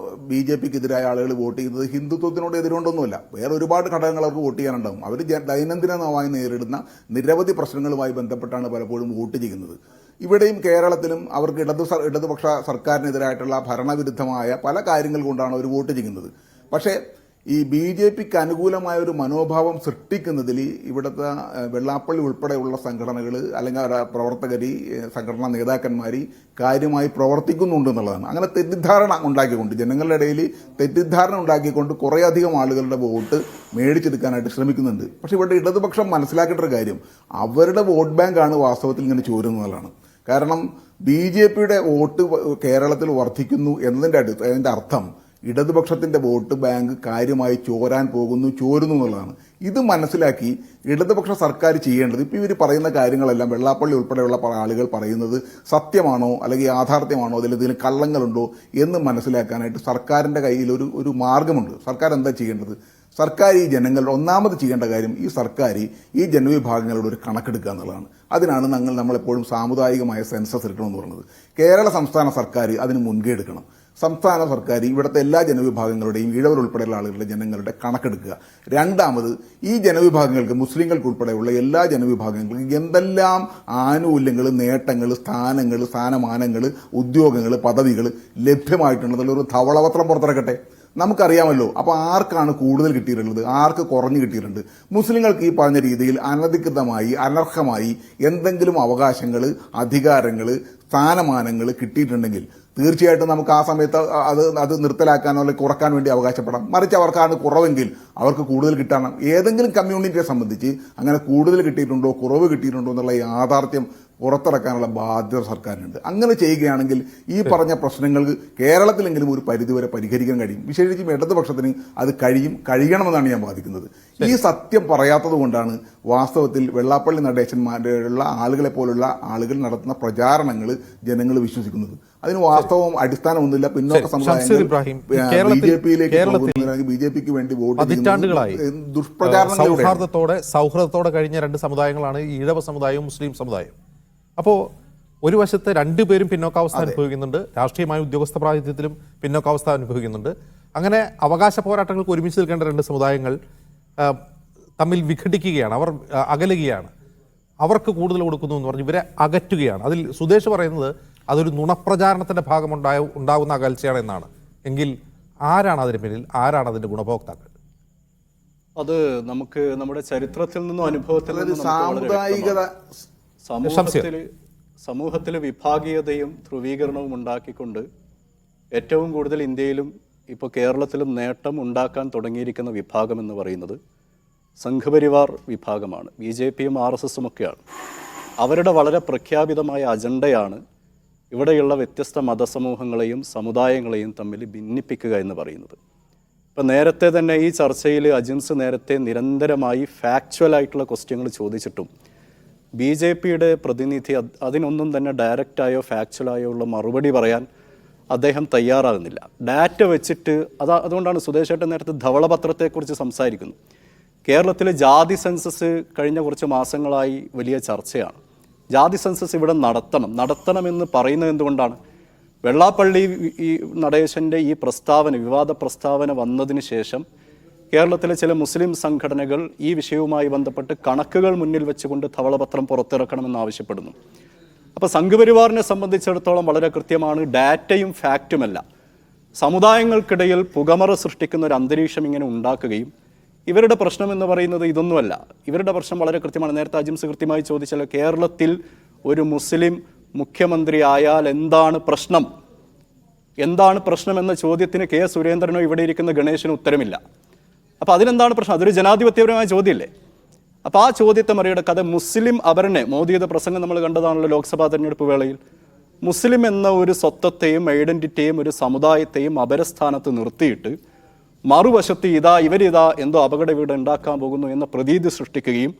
BJPക്കെതിരായ ആളുകൾ വോട്ട് ചെയ്യുന്നത് ഹിന്ദുത്വത്തിനോട് എതിരുകൊണ്ടൊന്നുമല്ല, വേറെ ഒരുപാട് ഘടകങ്ങൾ അവർക്ക് വോട്ട് ചെയ്യാനുണ്ടാവും. അവർ ദൈനംദിനമായി നേരിടുന്ന നിരവധി പ്രശ്നങ്ങളുമായി ബന്ധപ്പെട്ടാണ് പലപ്പോഴും വോട്ട് ചെയ്യുന്നത്. ഇവിടെയും കേരളത്തിലും അവർക്ക് ഇടതുപക്ഷ സർക്കാരിനെതിരായിട്ടുള്ള ഭരണവിരുദ്ധമായ പല കാര്യങ്ങൾ കൊണ്ടാണ് അവർ വോട്ട് ചെയ്യുന്നത്. പക്ഷേ ഈ BJPക്ക് അനുകൂലമായ ഒരു മനോഭാവം സൃഷ്ടിക്കുന്നതിൽ ഇവിടുത്തെ വെള്ളാപ്പള്ളി ഉൾപ്പെടെയുള്ള സംഘടനകൾ അല്ലെങ്കിൽ പ്രവർത്തകർ, സംഘടനാ നേതാക്കന്മാർ കാര്യമായി പ്രവർത്തിക്കുന്നുണ്ട് എന്നുള്ളതാണ്. അങ്ങനെ തെറ്റിദ്ധാരണ ഉണ്ടാക്കിക്കൊണ്ട്, ജനങ്ങളുടെ ഇടയിൽ തെറ്റിദ്ധാരണ ഉണ്ടാക്കിക്കൊണ്ട് കുറേയധികം ആളുകളുടെ വോട്ട് മേടിച്ചെടുക്കാനായിട്ട് ശ്രമിക്കുന്നുണ്ട്. പക്ഷേ ഇവിടെ ഇടതുപക്ഷം മനസ്സിലാക്കേണ്ട ഒരു കാര്യം, അവരുടെ വോട്ട് ബാങ്കാണ് വാസ്തവത്തിൽ ഇങ്ങനെ ചോരുന്നതാണ്. കാരണം BJPയുടെ വോട്ട് കേരളത്തിൽ വർദ്ധിക്കുന്നു എന്നതിൻ്റെ അർത്ഥം ഇടതുപക്ഷത്തിന്റെ വോട്ട് ബാങ്ക് കാര്യമായി ചോരുന്നു എന്നുള്ളതാണ്. ഇത് മനസ്സിലാക്കി ഇടതുപക്ഷ സർക്കാർ ചെയ്യേണ്ടത്, ഇപ്പം ഇവർ പറയുന്ന കാര്യങ്ങളെല്ലാം വെള്ളാപ്പള്ളി ഉൾപ്പെടെയുള്ള ആളുകൾ പറയുന്നത് സത്യമാണോ അല്ലെങ്കിൽ യാഥാർത്ഥ്യമാണോ, അതിലെന്തെങ്കിലും കള്ളങ്ങളുണ്ടോ എന്ന് മനസ്സിലാക്കാനായിട്ട് സർക്കാരിന്റെ കയ്യിൽ ഒരു മാർഗമുണ്ട്. സർക്കാർ എന്താ ചെയ്യേണ്ടത്? സർക്കാർ ഈ ജനങ്ങളുടെ ഒന്നാമത് ചെയ്യേണ്ട കാര്യം ഈ സർക്കാർ ഈ ജനവിഭാഗങ്ങളുടെ ഒരു കണക്കെടുക്കുക എന്നുള്ളതാണ്. അതിനാണ് നമ്മളെപ്പോഴും സാമുദായികമായ സെൻസസ് എടുക്കണമെന്ന് പറയുന്നത്. കേരള സംസ്ഥാന സർക്കാർ അതിന് മുൻകൈ എടുക്കണം. സംസ്ഥാന സർക്കാർ ഇവിടുത്തെ എല്ലാ ജനവിഭാഗങ്ങളുടെയും ഈഴവർ ഉൾപ്പെടെയുള്ള ആളുകളുടെ ജനങ്ങളുടെ കണക്കെടുക്കുക. രണ്ടാമത് ഈ ജനവിഭാഗങ്ങൾക്ക് മുസ്ലിങ്ങൾക്കുൾപ്പെടെയുള്ള എല്ലാ ജനവിഭാഗങ്ങൾക്കും എന്തെല്ലാം ആനുകൂല്യങ്ങൾ, നേട്ടങ്ങൾ, സ്ഥാനമാനങ്ങൾ, ഉദ്യോഗങ്ങൾ, പദവികൾ ലഭ്യമായിട്ടുള്ളതിൽ ഒരു ധവളപത്രം പുറത്തിറക്കട്ടെ. നമുക്കറിയാമല്ലോ. അപ്പോൾ ആർക്കാണ് കൂടുതൽ കിട്ടിയിട്ടുള്ളത്, ആർക്ക് കുറഞ്ഞു കിട്ടിയിട്ടുണ്ട്? മുസ്ലിങ്ങൾക്ക് ഈ പറഞ്ഞ രീതിയിൽ അനധികൃതമായി അനർഹമായി എന്തെങ്കിലും അവകാശങ്ങൾ, അധികാരങ്ങൾ, സ്ഥാനമാനങ്ങൾ കിട്ടിയിട്ടുണ്ടെങ്കിൽ തീർച്ചയായിട്ടും നമുക്ക് ആ സമയത്ത് അത് നിർത്തലാക്കാനോ അല്ലെങ്കിൽ കുറക്കാൻ വേണ്ടി അവകാശപ്പെടാം. മറിച്ച് അവർക്കാണ് കുറവെങ്കിൽ അവർക്ക് കൂടുതൽ കിട്ടണം. ഏതെങ്കിലും കമ്മ്യൂണിറ്റിയെ സംബന്ധിച്ച് അങ്ങനെ കൂടുതൽ കിട്ടിയിട്ടുണ്ടോ കുറവ് കിട്ടിയിട്ടുണ്ടോ എന്നുള്ള യാഥാർത്ഥ്യം പുറത്തിറക്കാനുള്ള ബാധ്യത സർക്കാരിനുണ്ട്. അങ്ങനെ ചെയ്യുകയാണെങ്കിൽ ഈ പറഞ്ഞ പ്രശ്നങ്ങൾക്ക് കേരളത്തിലെങ്കിലും ഒരു പരിധിവരെ പരിഹരിക്കാൻ കഴിയും. വിശേഷിച്ചും ഇടതുപക്ഷത്തിന് അത് കഴിയണമെന്നാണ് ഞാൻ വാദിക്കുന്നത്. ഈ സത്യം പറയാത്തത് കൊണ്ടാണ് വാസ്തവത്തിൽ വെള്ളാപ്പള്ളി നടേശന്മാരുള്ള ആളുകളെ പോലുള്ള ആളുകൾ നടത്തുന്ന പ്രചാരണങ്ങൾ ജനങ്ങൾ വിശ്വസിക്കുന്നത്. അതിന് വാസ്തവം അടിസ്ഥാനമൊന്നുമില്ല. പിന്നോക്ക സമുദായങ്ങൾ ബിജെപിക്ക് വേണ്ടി വോട്ട് പതിറ്റാണ്ടുകളായി ദുഷ്പ്രചാരണങ്ങളോടെ സൗഹൃദത്തോടെ കഴിഞ്ഞ രണ്ട് സമുദായങ്ങളാണ് ഈഴവ സമുദായവും മുസ്ലിം സമുദായവും. അപ്പോൾ ഒരു വശത്ത് രണ്ടുപേരും പിന്നോക്കാവസ്ഥ അനുഭവിക്കുന്നുണ്ട്, രാഷ്ട്രീയമായ ഉദ്യോഗസ്ഥ പ്രാതിനിധ്യത്തിലും പിന്നോക്കാവസ്ഥ അനുഭവിക്കുന്നുണ്ട്. അങ്ങനെ അവകാശ പോരാട്ടങ്ങൾക്ക് ഒരുമിച്ച് നിൽക്കേണ്ട രണ്ട് സമുദായങ്ങൾ തമ്മിൽ വിഘടിക്കുകയാണ്, അവർ അകലുകയാണ്, അവർക്ക് കൂടുതൽ കൊടുക്കുന്നു എന്ന് പറഞ്ഞ് ഇവരെ അകറ്റുകയാണ്. അതിൽ സുദേശ് പറയുന്നത് അതൊരു നുണപ്രചാരണത്തിന്റെ ഭാഗം ഉണ്ടാകുന്ന അകൽച്ചയാണ് എന്നാണ്. എങ്കിൽ ആരാണ് അതിന് പിന്നിൽ, ആരാണ് അതിന്റെ ഗുണഭോക്താക്കൾ? അത് നമുക്ക് നമ്മുടെ ചരിത്രത്തിൽ നിന്നും അനുഭവത്തിൽ നിന്നും സാമുദായികത സമൂഹത്തിൽ വിഭാഗീയതയും ധ്രുവീകരണവും ഉണ്ടാക്കിക്കൊണ്ട് ഏറ്റവും കൂടുതൽ ഇന്ത്യയിലും ഇപ്പോൾ കേരളത്തിലും നേട്ടം ഉണ്ടാക്കാൻ തുടങ്ങിയിരിക്കുന്ന വിഭാഗം എന്ന് പറയുന്നത് സംഘപരിവാർ വിഭാഗമാണ്. BJPയും RSSും ഒക്കെയാണ്. അവരുടെ വളരെ പ്രഖ്യാപിതമായ അജണ്ടയാണ് ഇവിടെയുള്ള വ്യത്യസ്ത മതസമൂഹങ്ങളെയും സമുദായങ്ങളെയും തമ്മിൽ ഭിന്നിപ്പിക്കുക എന്ന് പറയുന്നത്. ഇപ്പം നേരത്തെ തന്നെ ഈ ചർച്ചയിൽ അജിംസ് നേരത്തെ നിരന്തരമായി ഫാക്ച്വലായിട്ടുള്ള ക്വസ്റ്റ്യങ്ങൾ ചോദിച്ചിട്ടും BJPയുടെ പ്രതിനിധി അതിനൊന്നും തന്നെ ഡയറക്റ്റായോ ഫാക്ച്വലായോ ഉള്ള മറുപടി പറയാൻ അദ്ദേഹം തയ്യാറാകുന്നില്ല. ഡാറ്റ വെച്ചിട്ട് അതുകൊണ്ടാണ് സുദേശേട്ടൻ നേരത്തെ ധവളപത്രത്തെക്കുറിച്ച് സംസാരിക്കുന്നത്. കേരളത്തിലെ ജാതി സെൻസസ് കഴിഞ്ഞ കുറച്ച് മാസങ്ങളായി വലിയ ചർച്ചയാണ്. ജാതി സെൻസസ് ഇവിടെ നടത്തണമെന്ന് പറയുന്നത് എന്തുകൊണ്ടാണ്? വെള്ളാപ്പള്ളി നടേശൻ്റെ ഈ വിവാദ പ്രസ്താവന വന്നതിന് ശേഷം കേരളത്തിലെ ചില മുസ്ലിം സംഘടനകൾ ഈ വിഷയവുമായി ബന്ധപ്പെട്ട് കണക്കുകൾ മുന്നിൽ വെച്ചുകൊണ്ട് ധവളപത്രം പുറത്തിറക്കണമെന്ന് ആവശ്യപ്പെടുന്നു. അപ്പോൾ സംഘപരിവാറിനെ സംബന്ധിച്ചിടത്തോളം വളരെ കൃത്യമാണ്, ഡാറ്റയും ഫാക്റ്റുമല്ല, സമുദായങ്ങൾക്കിടയിൽ പുകമറ സൃഷ്ടിക്കുന്ന ഒരു അന്തരീക്ഷം ഇങ്ങനെ ഉണ്ടാക്കുകയും ഇവരുടെ പ്രശ്നം എന്ന് പറയുന്നത് ഇതൊന്നുമല്ല. ഇവരുടെ പ്രശ്നം വളരെ കൃത്യമാണ്. നേരത്തെ അജിംസ് കൃത്യമായി ചോദിച്ചാൽ കേരളത്തിൽ ഒരു മുസ്ലിം മുഖ്യമന്ത്രി ആയാൽ എന്താണ് പ്രശ്നം എന്ന ചോദ്യത്തിന് കെ സുരേന്ദ്രനോ ഇവിടെ ഇരിക്കുന്ന ഗണേശനോ ഉത്തരമില്ല. അപ്പോൾ അതിനെന്താണ് പ്രശ്നം? അതൊരു ജനാധിപത്യപരമായ ചോദ്യമല്ലേ? അപ്പോൾ ആ ചോദ്യത്തെ മറികടക്കാതെ മുസ്ലിം അപരനെ മോദിയുടെ പ്രസംഗം നമ്മൾ കണ്ടതാണല്ലോ ലോക്സഭാ തെരഞ്ഞെടുപ്പ് വേളയിൽ. മുസ്ലിം എന്ന ഒരു സ്വത്വത്തെയും ഐഡന്റിറ്റിയെയും ഒരു സമുദായത്തെയും അപരസ്ഥാനത്ത് നിർത്തിയിട്ട് മറുവശത്ത് ഇവരിതാ എന്തോ അപകട വീട് ഉണ്ടാക്കാൻ പോകുന്നു എന്ന പ്രതീതി സൃഷ്ടിക്കുകയും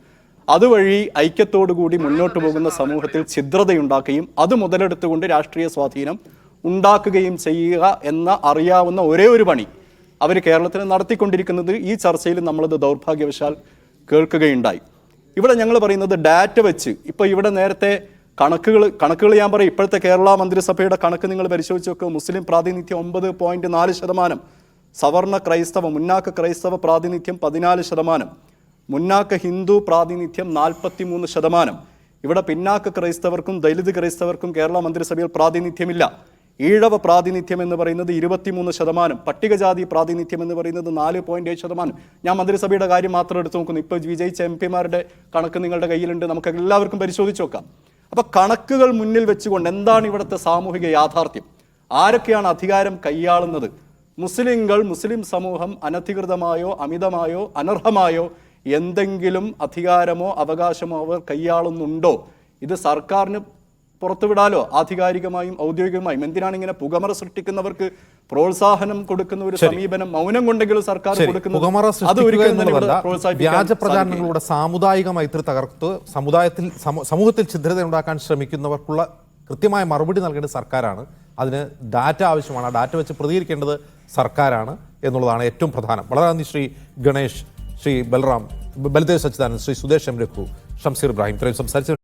അതുവഴി ഐക്യത്തോടുകൂടി മുന്നോട്ട് പോകുന്ന സമൂഹത്തിൽ ഛിദ്രതയുണ്ടാക്കുകയും അത് മുതലെടുത്തുകൊണ്ട് രാഷ്ട്രീയ സ്വാധീനം ഉണ്ടാക്കുകയും ചെയ്യുക എന്ന അറിയാവുന്ന ഒരേ ഒരു പണി അവർ കേരളത്തിൽ നടത്തിക്കൊണ്ടിരിക്കുന്നത് ഈ ചർച്ചയിൽ നമ്മളത് ദൗർഭാഗ്യവശാൽ കേൾക്കുകയുണ്ടായി. ഇവിടെ ഞങ്ങൾ പറയുന്നത് ഡാറ്റ വെച്ച് ഇപ്പോൾ ഇവിടെ നേരത്തെ കണക്കുകൾ ഞാൻ പറയും. ഇപ്പോഴത്തെ കേരള മന്ത്രിസഭയുടെ കണക്ക് നിങ്ങൾ പരിശോധിച്ച് നോക്കുക. മുസ്ലിം പ്രാതിനിധ്യം 9.4%, സവർണ ക്രൈസ്തവ മുന്നാക്ക ക്രൈസ്തവ പ്രാതിനിധ്യം 14%, മുന്നാക്ക ഹിന്ദു പ്രാതിനിധ്യം 43%. ഇവിടെ പിന്നാക്ക ക്രൈസ്തവർക്കും ദലിത് ക്രൈസ്തവർക്കും കേരള മന്ത്രിസഭയിൽ പ്രാതിനിധ്യമില്ല. ഈഴവ പ്രാതിനിധ്യം എന്ന് പറയുന്നത് 23%, പട്ടികജാതി പ്രാതിനിധ്യം എന്ന് പറയുന്നത് 4.7%. ഞാൻ മന്ത്രിസഭയുടെ കാര്യം മാത്രം എടുത്തു നോക്കുന്നു. ഇപ്പോൾ വിജയിച്ച MP-മാരുടെ കണക്ക് നിങ്ങളുടെ കയ്യിലുണ്ട്, നമുക്ക് എല്ലാവർക്കും പരിശോധിച്ച് നോക്കാം. അപ്പോൾ കണക്കുകൾ മുന്നിൽ വെച്ചുകൊണ്ട് എന്താണ് ഇവിടുത്തെ സാമൂഹിക യാഥാർത്ഥ്യം, ആരൊക്കെയാണ് അധികാരം കൈയാളുന്നത്, മുസ്ലിം സമൂഹം അനധികൃതമായോ അമിതമായോ അനർഹമായോ എന്തെങ്കിലും അധികാരമോ അവകാശമോ അവർ കൈയാളുന്നുണ്ടോ, ഇത് സർക്കാരിന് പുറത്തുവിടാലോ ആധികാരികമായും ഔദ്യോഗികമായും. എന്തിനാണ് ഇങ്ങനെ പുകമറ സൃഷ്ടിക്കുന്നവർക്ക് പ്രോത്സാഹനം കൊടുക്കുന്ന ഒരു സമീപനം മൗനം കൊണ്ടെങ്കിലും സർക്കാർ ശരി, കൊടുക്കുന്നത്? പുകമറ അത് സൃഷ്ടിക്കുക ഒരിക്കലും തന്നെ ഇവിടെ എന്നുള്ളതല്ല, പ്രോത്സാഹിപ്പിക്കാൻ വ്യാജ സാധിക്കില്ല. പ്രചാരണങ്ങളിലൂടെ സാമുദായിക മൈത്രി തകർത്ത് സമൂഹത്തിൽ ഛിദ്രത ഉണ്ടാക്കാൻ ശ്രമിക്കുന്നവർക്കുള്ള കൃത്യമായ മറുപടി നൽകേണ്ടത് സർക്കാരാണ്. അതിന് ഡാറ്റ ആവശ്യമാണ്. ആ ഡാറ്റ വെച്ച് പ്രതികരിക്കേണ്ടത് സർക്കാരാണ് എന്നുള്ളതാണ് ഏറ്റവും പ്രധാനം. വളരെ നന്ദി ശ്രീ ഗണേഷ്, ശ്രീ ബൽദേവ് സച്ചിദാനന്ദ്, ശ്രീ സുദേശ് എം രഘു, ഷംസീർ ഇബ്രാഹിം ഇത്രയും സംസാരിച്ചു.